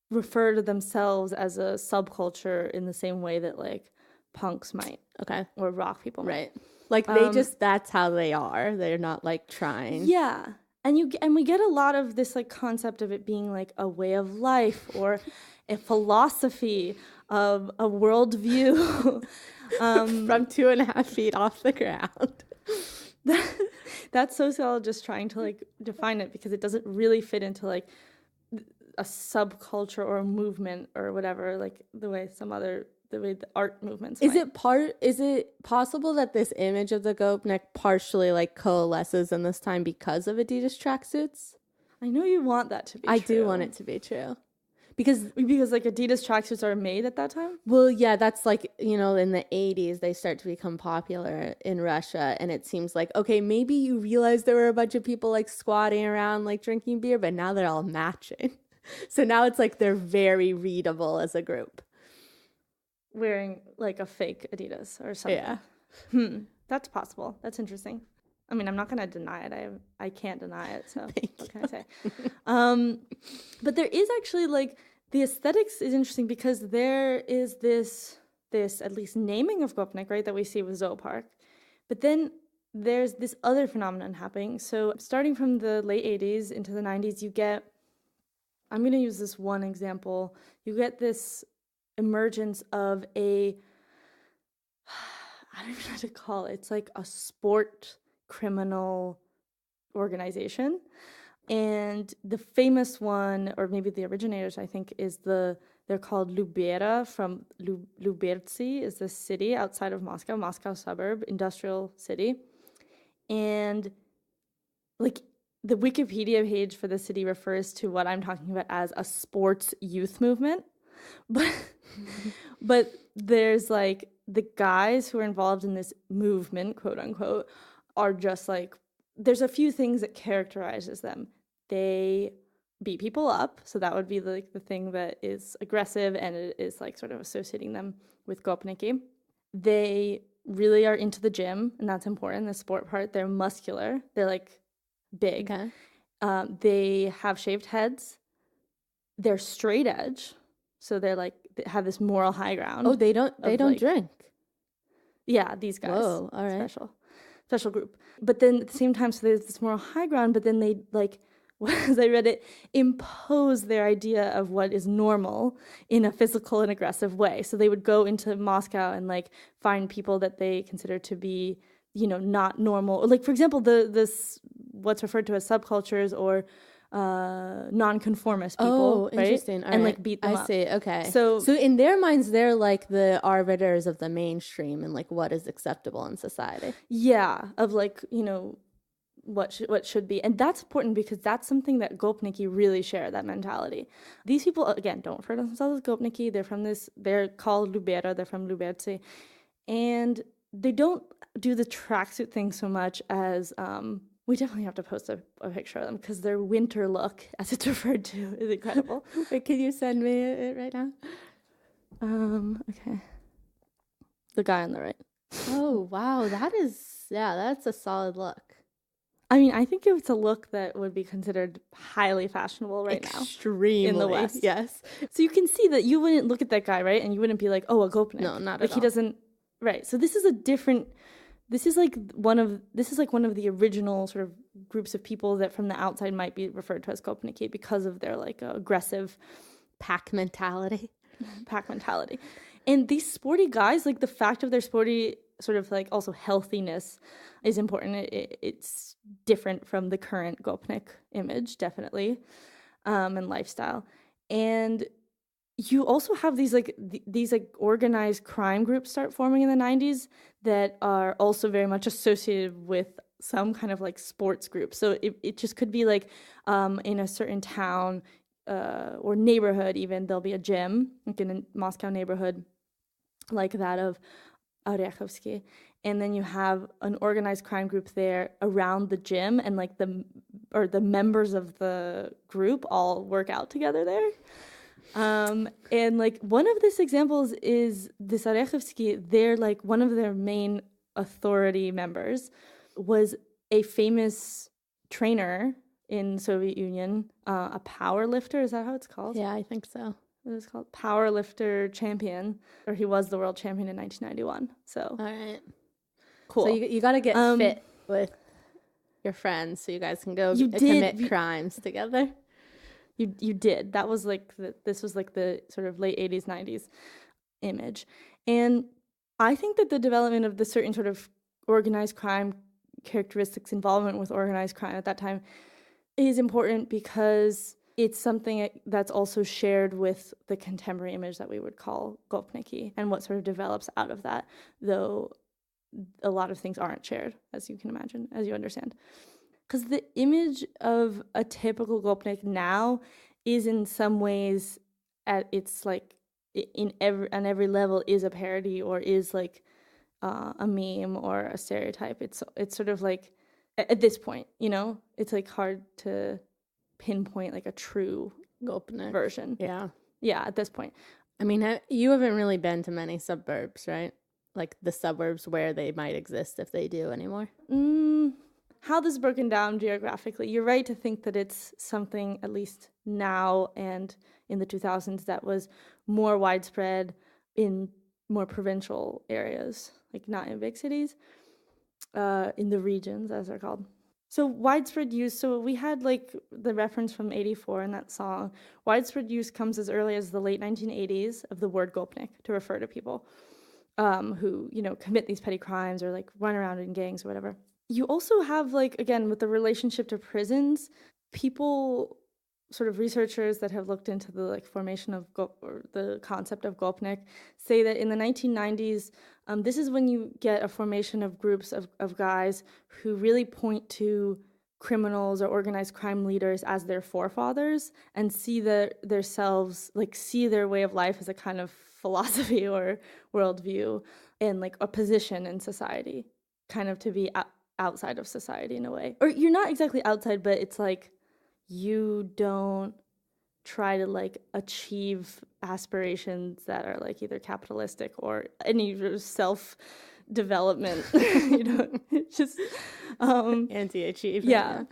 S3: refer to themselves as a subculture in the same way that like punks might.
S1: Okay.
S3: Or rock people might.
S1: Right. Like they just, that's how they are. They're not like trying.
S3: Yeah. And we get a lot of this like concept of it being like a way of life or a philosophy of a worldview.
S1: From 2.5 feet off the ground.
S3: That's sociologists trying to like define it, because it doesn't really fit into like a subculture or a movement or whatever, like the way the art movements
S1: Is
S3: might.
S1: Is it possible that this image of the gopnik partially like coalesces in this time because of Adidas tracksuits?
S3: I know you want that to be true.
S1: I do want it to be true. Because
S3: like Adidas tracksuits are made at that time?
S1: Well, yeah, that's like, in the 80s, they start to become popular in Russia. And it seems like, okay, maybe you realize there were a bunch of people like squatting around, like drinking beer, but now they're all matching. So now it's like they're very readable as a group.
S3: Wearing like a fake Adidas or something. Yeah. That's possible. That's interesting. I mean, I'm not going to deny it. I can't deny it. So what can I say? But there is actually like the aesthetics is interesting, because there is this at least naming of gopnik, right, that we see with Zoopark. But then there's this other phenomenon happening. So starting from the late 80s into the 90s, you get, I'm going to use this one example. You get this emergence of I don't even know what to call it. It's like a sport criminal organization. And the famous one, or maybe the originators, I think, they're called Lubera from Lubertsi is the city outside of Moscow suburb, industrial city. And like the Wikipedia page for the city refers to what I'm talking about as a sports youth movement. But but there's like the guys who are involved in this movement, quote unquote, are just like there's a few things that characterizes them. They beat people up, so that would be like the thing that is aggressive and it is like sort of associating them with gopniki. They really are into the gym, and that's important, the sport part. They're muscular. They're like big.
S1: Okay.
S3: They have shaved heads. They're straight edge. So they're like they have this moral high ground.
S1: Oh, they don't
S3: like,
S1: drink.
S3: Yeah, these guys.
S1: Whoa, all right.
S3: Special group. But then at the same time, so there's this moral high ground, but then they like as I read it, impose their idea of what is normal in a physical and aggressive way. So they would go into Moscow and like find people that they consider to be, not normal. Like for example, this what's referred to as subcultures or nonconformist people.
S1: Oh, interesting.
S3: Right? And like beat them up.
S1: I see. Okay.
S3: So
S1: in their minds, they're like the arbiters of the mainstream and like what is acceptable in society.
S3: Yeah, of like what should be. And that's important because that's something that gopniki really share, that mentality. These people, again, don't refer to themselves as gopniki. They're called Lubera. They're from Lubertsi. And they don't do the tracksuit thing so much as, we definitely have to post a picture of them because their winter look, as it's referred to, is incredible.
S1: Wait, can you send me it right now?
S3: Okay. The guy on the right.
S1: Oh, wow. That's a solid look.
S3: I mean, I think it's a look that would be considered highly fashionable right now.
S1: Extremely.
S3: In the West.
S1: Yes.
S3: So you can see that you wouldn't look at that guy, right? And you wouldn't be like, oh, a gopnik.
S1: No, not
S3: like
S1: at all.
S3: He doesn't, right. So this is one of the original sort of groups of people that from the outside might be referred to as gopniki because of their like aggressive
S1: pack mentality.
S3: And these sporty guys, like the fact of their sporty sort of like also healthiness is important. It's different from the current gopnik image, definitely, and lifestyle. And you also have these organized crime groups start forming in the 90s that are also very much associated with some kind of like sports group. So it just could be like in a certain town or neighborhood even, there'll be a gym, like in a Moscow neighborhood like that of Orekhovsky. And then you have an organized crime group there around the gym, and like the members of the group all work out together there. And like one of these examples is this Orekhovsky. They're like one of their main authority members was a famous trainer in Soviet Union, a power lifter. Is that how it's called?
S1: Yeah, I think so.
S3: What is it called? Power lifter champion, or he was the world champion in 1991. So
S1: all right,
S3: cool.
S1: So you got to get fit with your friends so you guys can go commit crimes together.
S3: You did. That was like this was like the sort of late 80s, 90s image. And I think that the development of the certain sort of organized crime characteristics, involvement with organized crime at that time is important because it's something that's also shared with the contemporary image that we would call gopniki and what sort of develops out of that, though a lot of things aren't shared, as you can imagine, as you understand. Because the image of a typical gopnik now is in some ways at its like on every level is a parody or is like a meme or a stereotype. It's sort of like at this point, it's like hard to pinpoint like a true
S1: gopnik
S3: version.
S1: Yeah,
S3: at this point.
S1: I mean, you haven't really been to many suburbs, right? Like the suburbs where they might exist if they do anymore.
S3: How this is broken down geographically, you're right to think that it's something, at least now and in the 2000s, that was more widespread in more provincial areas, like not in big cities, in the regions, as they're called. So widespread use, so we had like the reference from 84 in that song. Widespread use comes as early as the late 1980s of the word gopnik to refer to people. who, commit these petty crimes or like run around in gangs or whatever. You also have like, again, with the relationship to prisons, people, sort of researchers that have looked into the like formation of or the concept of gopnik say that in the 1990s, this is when you get a formation of groups of guys who really point to criminals or organized crime leaders as their forefathers and see themselves, like see their way of life as a kind of philosophy or worldview and like a position in society, kind of to be outside of society in a way. Or you're not exactly outside, but it's like you don't try to like achieve aspirations that are like either capitalistic or any self-development, just
S1: anti-achievement.
S3: Yeah.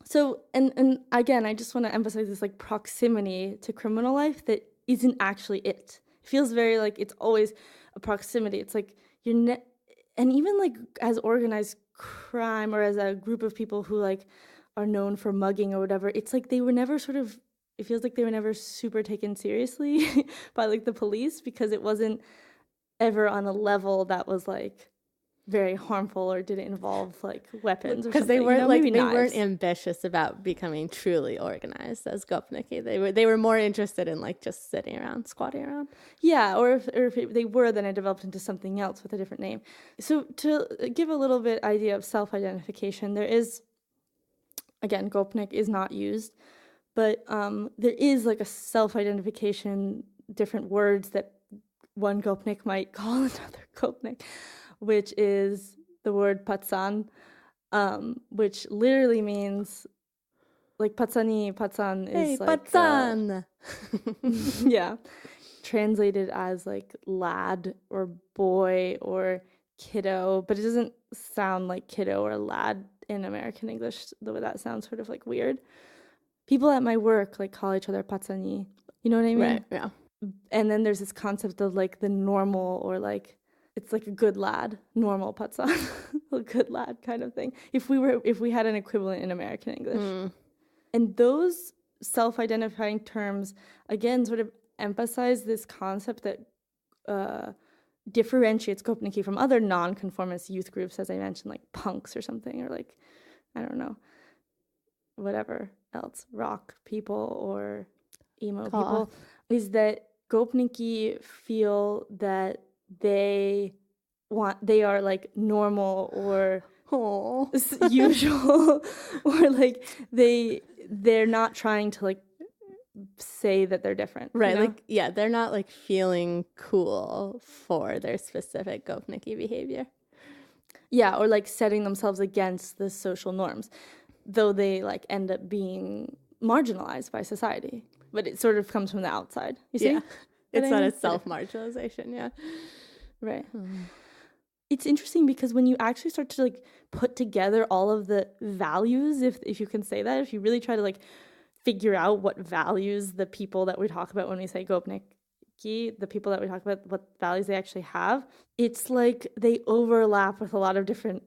S3: So and again, I just want to emphasize this like proximity to criminal life that isn't actually it. It feels very like it's always a proximity. It's like and even like as organized crime or as a group of people who like are known for mugging or whatever, it's like they were never it feels like they were never super taken seriously by like the police because it wasn't ever on a level that was like very harmful or didn't involve like weapons or
S1: because
S3: something.
S1: they weren't they
S3: knives.
S1: weren't ambitious about becoming truly organized as gopniki. They were more interested in like just sitting around, squatting around.
S3: Yeah, or if they were, then it developed into something else with a different name. So to give a little bit idea of self-identification, there is, again, gopnik is not used, but there is like a self-identification, different words that one gopnik might call another gopnik, which is the word patsan, which literally means like patsani. Patsan is like
S1: patsan.
S3: Yeah, translated as like lad or boy or kiddo, but it doesn't sound like kiddo or lad in American English, though that sounds sort of like weird. People at my work like call each other patsani. You know what I mean?
S1: Right, yeah.
S3: And then there's this concept of like the normal or like it's like a good lad, normal patsan, a good lad kind of thing. If we had an equivalent in American English. And those self-identifying terms again sort of emphasize this concept that differentiates Gopniki from other non-conformist youth groups, as I mentioned, like punks or something, or like, I don't know, whatever else, rock people or emo people, is that Gopniki feel that they are like normal or usual or like they're not trying to like say that they're different,
S1: right? Like, yeah, they're not like feeling cool for their specific gopniki behavior.
S3: Yeah, or like setting themselves against the social norms, though they like end up being marginalized by society. But it sort of comes from the outside. You see?
S1: Yeah. It's not a self-marginalization, yeah.
S3: Right. It's interesting because when you actually start to like put together all of the values, if you can say that, if you really try to like figure out what values the people that we talk about when we say gopniki, the people that we talk about, what values they actually have, it's like they overlap with a lot of different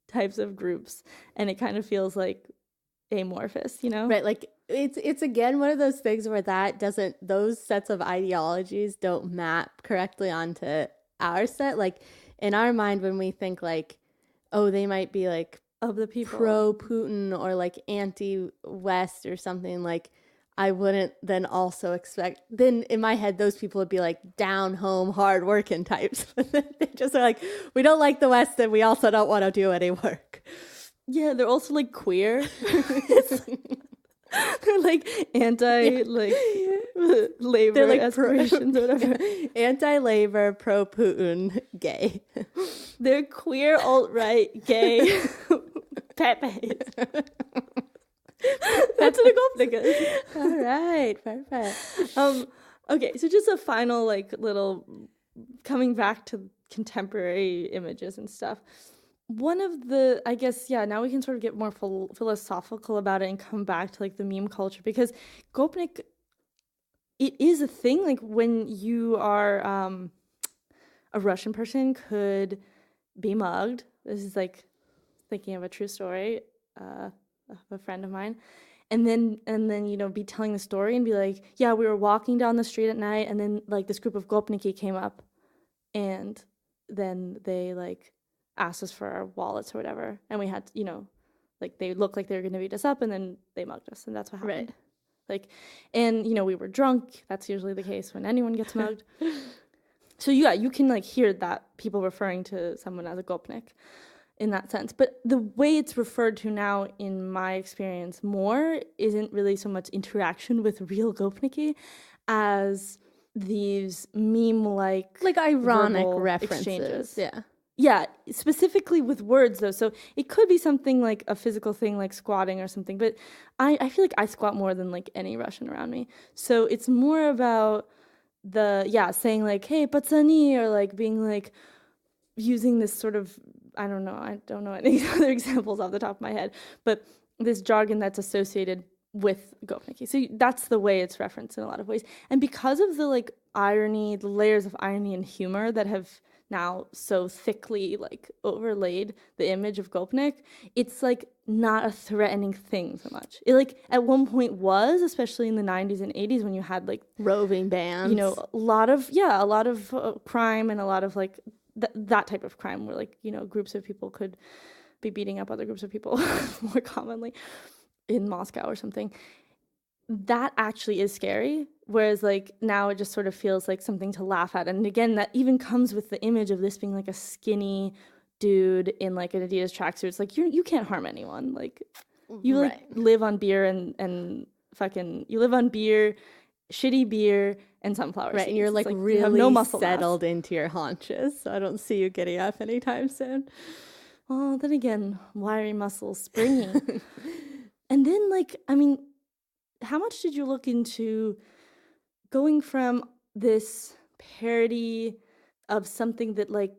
S3: types of groups, and it kind of feels like amorphous, Right,
S1: like it's again one of those things where those sets of ideologies don't map correctly onto our set. Like in our mind, when we think like, oh, they might be like
S3: of the people
S1: pro-Putin or like anti-West or something, like I wouldn't then also expect, then in my head those people would be like down home hard working types. They just are like, we don't like the West and we also don't want to do any work.
S3: Yeah, they're also like queer. They're like anti like labor, they're like aspirations or whatever.
S1: Anti-labor, pro-Putin, gay.
S3: They're queer, alt-right, gay, Pepe. That's what a gopnik is.
S1: All right, perfect.
S3: Okay, so just a final like little coming back to contemporary images and stuff. One of the, I guess, yeah, now we can sort of get more philosophical about it and come back to like the meme culture, because gopnik, it is a thing. Like when you are a Russian person could be mugged. This is like thinking of a true story of a friend of mine. And then be telling the story and be like, yeah, we were walking down the street at night and then like this group of gopniki came up and then they like asked us for our wallets or whatever, and we had to, like they looked like they were going to beat us up, and then they mugged us, and that's what happened.
S1: Right.
S3: Like, and we were drunk. That's usually the case when anyone gets mugged. So yeah, you can like hear that people referring to someone as a gopnik in that sense. But the way it's referred to now, in my experience, more isn't really so much interaction with real gopniki as these meme-like
S1: ironic
S3: verbal
S1: references.
S3: exchanges.
S1: Yeah.
S3: Yeah, specifically with words, though. So it could be something like a physical thing like squatting or something. But I feel like I squat more than like any Russian around me. So it's more about saying like, hey, patsani, or like being like using this sort of, I don't know any other examples off the top of my head, but this jargon that's associated with gopniki. So that's the way it's referenced in a lot of ways. And because of the like irony, the layers of irony and humor that have now so thickly like overlaid the image of gopnik, it's like not a threatening thing so much. It like at one point was, especially in the 90s and 80s, when you had like
S1: roving bands,
S3: a lot of crime, and a lot of like that type of crime where like groups of people could be beating up other groups of people more commonly in Moscow or something. That actually is scary, whereas like now it just sort of feels like something to laugh at. And again, that even comes with the image of this being like a skinny dude in like an Adidas tracksuit. It's like you can't harm anyone. Like you like live on beer and fucking you live on beer, shitty beer, and sunflower seeds.
S1: Right, and you're like really
S3: you have no muscle
S1: settled
S3: mass
S1: into your haunches. So I don't see you getting up anytime soon.
S3: Well, then again, wiry muscles springy. And then like, I mean, how much did you look into going from this parody of something that like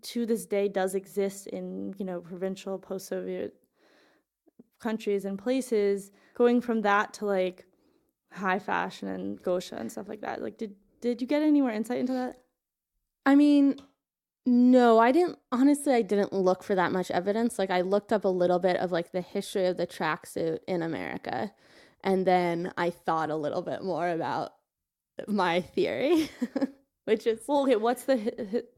S3: to this day does exist in, provincial post-Soviet countries and places, going from that to like high fashion and gosha and stuff like that? Like, did you get any more insight into that?
S1: I mean, no, I didn't. Honestly, I didn't look for that much evidence. Like, I looked up a little bit of like the history of the tracksuit in America, and then I thought a little bit more about my theory, which is
S3: what's the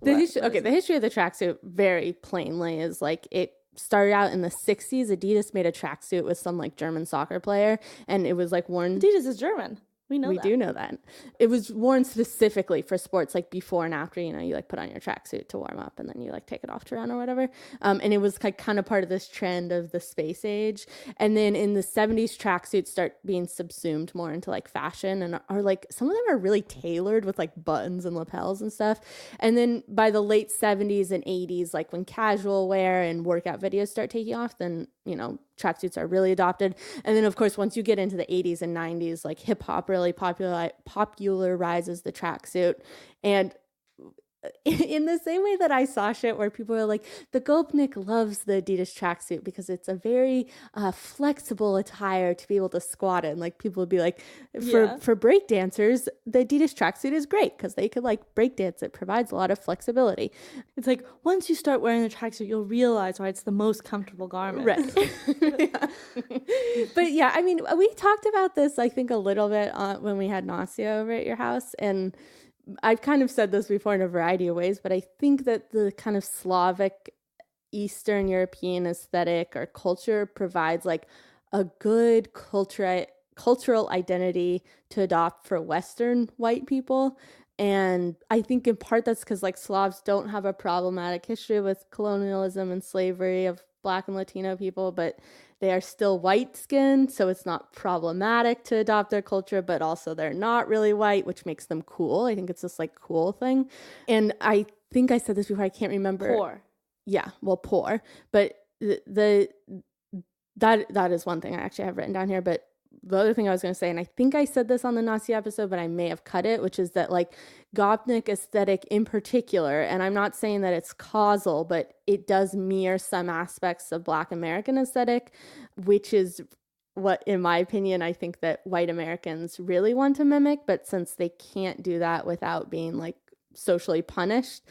S1: history? Okay, the history of the tracksuit very plainly is like it started out in the 60s. Adidas made a tracksuit with some like German soccer player, and it was like worn.
S3: Adidas is German. We
S1: do know that. It was worn specifically for sports, like before and after, you like put on your tracksuit to warm up and then you like take it off to run or whatever. And it was like kind of part of this trend of the space age. And then in the 70s, tracksuits start being subsumed more into like fashion and are like, some of them are really tailored with like buttons and lapels and stuff. And then by the late 70s and 80s, like when casual wear and workout videos start taking off, then, tracksuits are really adopted. And then, of course, once you get into the 80s and 90s, like hip hop really popularizes the tracksuit. And in the same way that I saw shit where people are like, the Gopnik loves the Adidas tracksuit because it's a very flexible attire to be able to squat in. Like people would be like, for break dancers, the Adidas tracksuit is great because they could like break dance. It provides a lot of flexibility.
S3: It's like once you start wearing the tracksuit, you'll realize why it's the most comfortable garment.
S1: Right. Yeah. But yeah, I mean, we talked about this, I think, a little bit when we had Nastia over at your house, and I've kind of said this before in a variety of ways, but I think that the kind of Slavic Eastern European aesthetic or culture provides like a good cultural identity to adopt for Western white people. And I think in part that's because like Slavs don't have a problematic history with colonialism and slavery of Black and Latino people, but they are still white skinned, so it's not problematic to adopt their culture, but also they're not really white, which makes them cool. I think it's this like cool thing. And I think I said this before, I can't remember.
S3: Poor.
S1: Yeah, well, poor. But that is one thing I actually have written down here. But the other thing I was going to say, and I think I said this on the Nazi episode, but I may have cut it, which is that like Gopnik aesthetic in particular, and I'm not saying that it's causal, but it does mirror some aspects of Black American aesthetic, which is what, in my opinion, I think that white Americans really want to mimic. But since they can't do that without being like socially punished,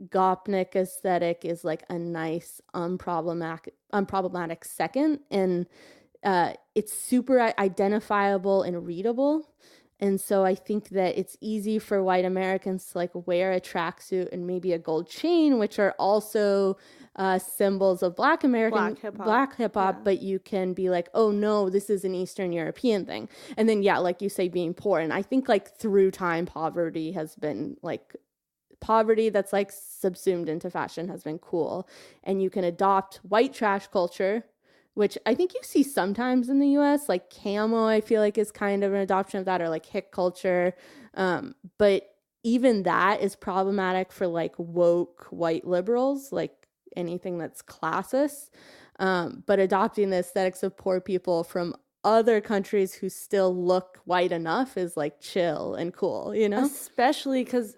S1: Gopnik aesthetic is like a nice, unproblematic second. And it's super identifiable and readable. And so I think that it's easy for white Americans to like wear a tracksuit and maybe a gold chain, which are also symbols of Black hip hop, but you can be like, oh no, this is an Eastern European thing. And then, yeah, like you say, being poor. And I think like through time, poverty that's like subsumed into fashion has been cool. And you can adopt white trash culture, which I think you see sometimes in the US, like camo, I feel like is kind of an adoption of that, or like hick culture. But even that is problematic for like woke white liberals, like anything that's classist. But adopting the aesthetics of poor people from other countries who still look white enough is like chill and cool, you know?
S3: Especially because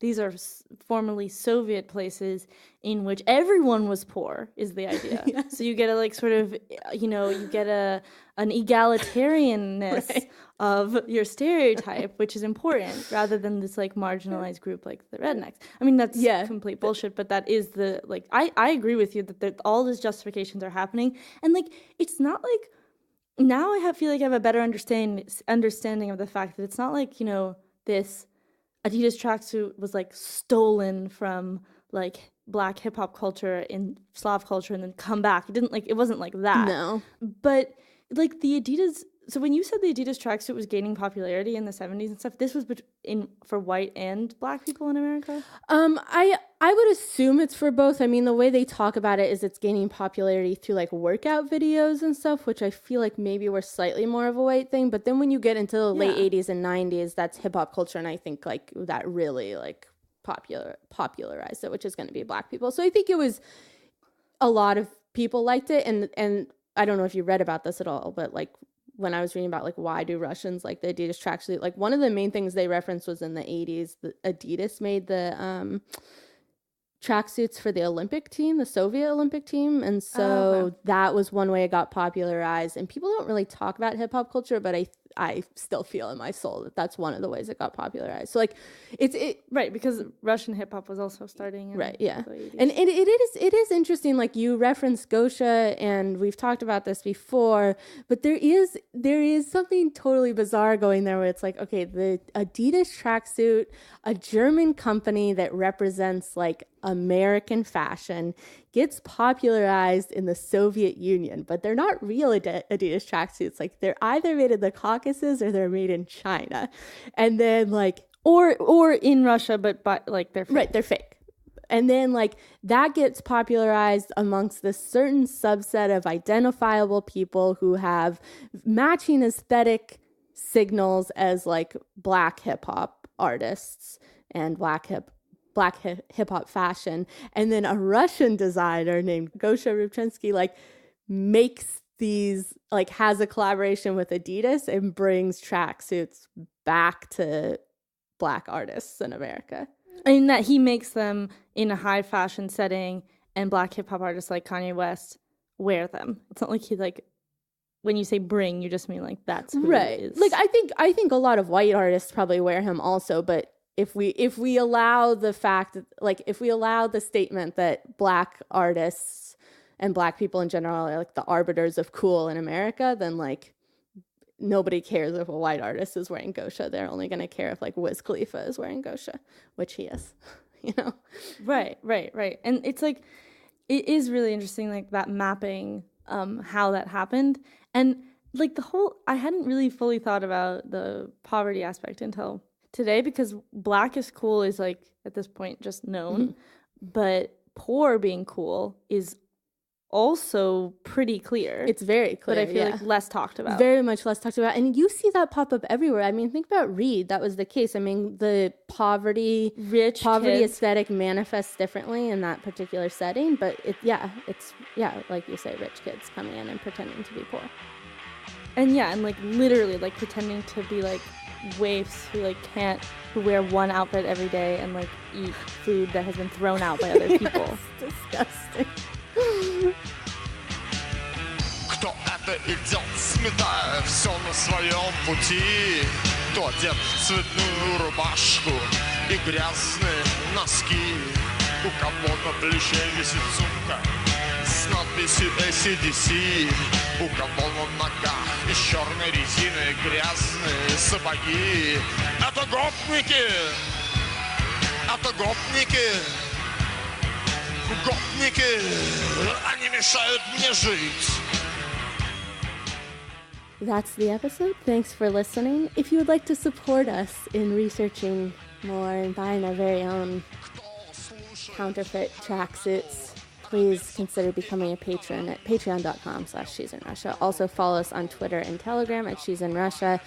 S3: these are formerly Soviet places in which everyone was poor, is the idea.
S1: Yeah.
S3: So you get a like sort of, you get an egalitarianness
S1: Right.
S3: of your stereotype, which is important, rather than this like marginalized group like the rednecks. I mean, that's complete bullshit, but that is the, like, I agree with you that all these justifications are happening. And like, it's not like, now I feel like I have a better understanding of the fact that it's not like, this Adidas tracksuit was like stolen from like Black hip hop culture in Slav culture and then come back. It wasn't like that.
S1: No.
S3: But like the Adidas, so when you said the Adidas tracksuit was gaining popularity in the 70s and stuff, this was for white and Black people in America?
S1: I would assume it's for both. I mean, the way they talk about it is it's gaining popularity through like workout videos and stuff, which I feel like maybe were slightly more of a white thing. But then when you get into the late 80s and 90s, that's hip hop culture. And I think like that really like popularized it, which is going to be Black people. So I think it was a lot of people liked it. And I don't know if you read about this at all, but like when I was reading about like why do Russians like the Adidas tracksuit, like one of the main things they referenced was in the 80s, Adidas made the tracksuits for the Olympic team, the Soviet Olympic team. And so that was one way it got popularized. And people don't really talk about hip hop culture, but I still feel in my soul that that's one of the ways it got popularized. So like
S3: right, because Russian hip hop was also starting in
S1: the 80s. And it is interesting, like you referenced Gosha, and we've talked about this before, but there is something totally bizarre going there where it's like, okay, the Adidas tracksuit, a German company that represents like American fashion, gets popularized in the Soviet Union, but they're not real Adidas tracksuits. Like they're either made in the Caucasus or they're made in China, and then like or in Russia, but like they're fake. Right, they're fake. And then like that gets popularized amongst this certain subset of identifiable people who have matching aesthetic signals as like Black hip hop artists and Black hip hop fashion. And then a Russian designer named Gosha Rubchinsky like makes these, like has a collaboration with Adidas and brings tracksuits back to Black artists in America.
S3: I mean, that he makes them in a high fashion setting, and Black hip hop artists like Kanye West wear them. It's not like he like, when you say bring, you just mean like that's who
S1: right.
S3: it is.
S1: Like I think a lot of white artists probably wear him also, but if we allow the fact that, like, if we allow the statement that Black artists and Black people in general are like the arbiters of cool in America, then like nobody cares if a white artist is wearing Gosha. They're only going to care if like Wiz Khalifa is wearing Gosha, which he is, you know?
S3: Right. And it's like, it is really interesting, like that mapping, how that happened. And like I hadn't really fully thought about the poverty aspect until today, because Black is cool is like at this point just known, but poor being cool is also pretty clear.
S1: It's very clear,
S3: but I feel like less talked about.
S1: Very much less talked about. And you see that pop up everywhere. I mean, think about Reed. That was the case. I mean, the poverty aesthetic manifests differently in that particular setting, but it's like you say, rich kids coming in and pretending to be poor.
S3: And like literally like pretending to be like waifs who wear one outfit every day and like eat food that has been thrown out by other people.
S1: It's disgusting.
S2: Кто это идет, сметая все на своем пути, кто одет в цветную рубашку и грязные носки, у кого на плече висит сумка надписью ACDC, у кого на ногах из черной резины грязные сапоги. Это гопники! Это гопники! Гопники! Они мешают мне жить!
S1: That's the episode. Thanks for listening. If you would like to support us in researching more and buying our very own counterfeit tracksuits, please consider becoming a patron at patreon.com/she'sinrussia. Also follow us on Twitter and Telegram at She's in Russia.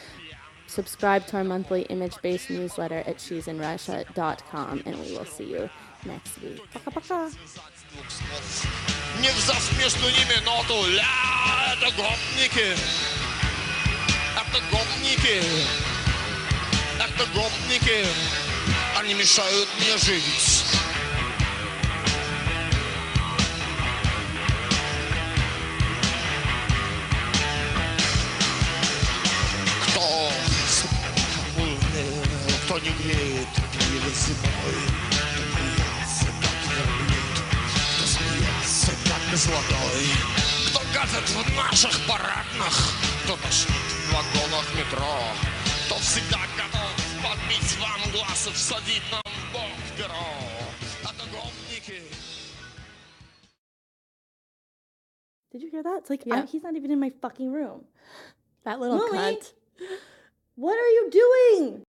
S1: Subscribe to our monthly image-based newsletter at she'sinrussia.com, and we will see you next week. Пока-пока.
S2: Не взяв между ними ноту ля, это гопники. Это гопники. Это гопники. Они мешают мне жить. Кто не греет перед зимой, кто боится, как верблюд, кто смеется, как без водой, кто гадит в наших парадных, кто тошнит в вагонах метро, кто всегда готов подбить вам глаз и всадить нам в бок перо. Это гопники.
S3: Did you hear that? It's like,
S1: Yeah.
S3: he's not even in my fucking room.
S1: That little
S3: Louie?
S1: cunt.
S3: What are you doing?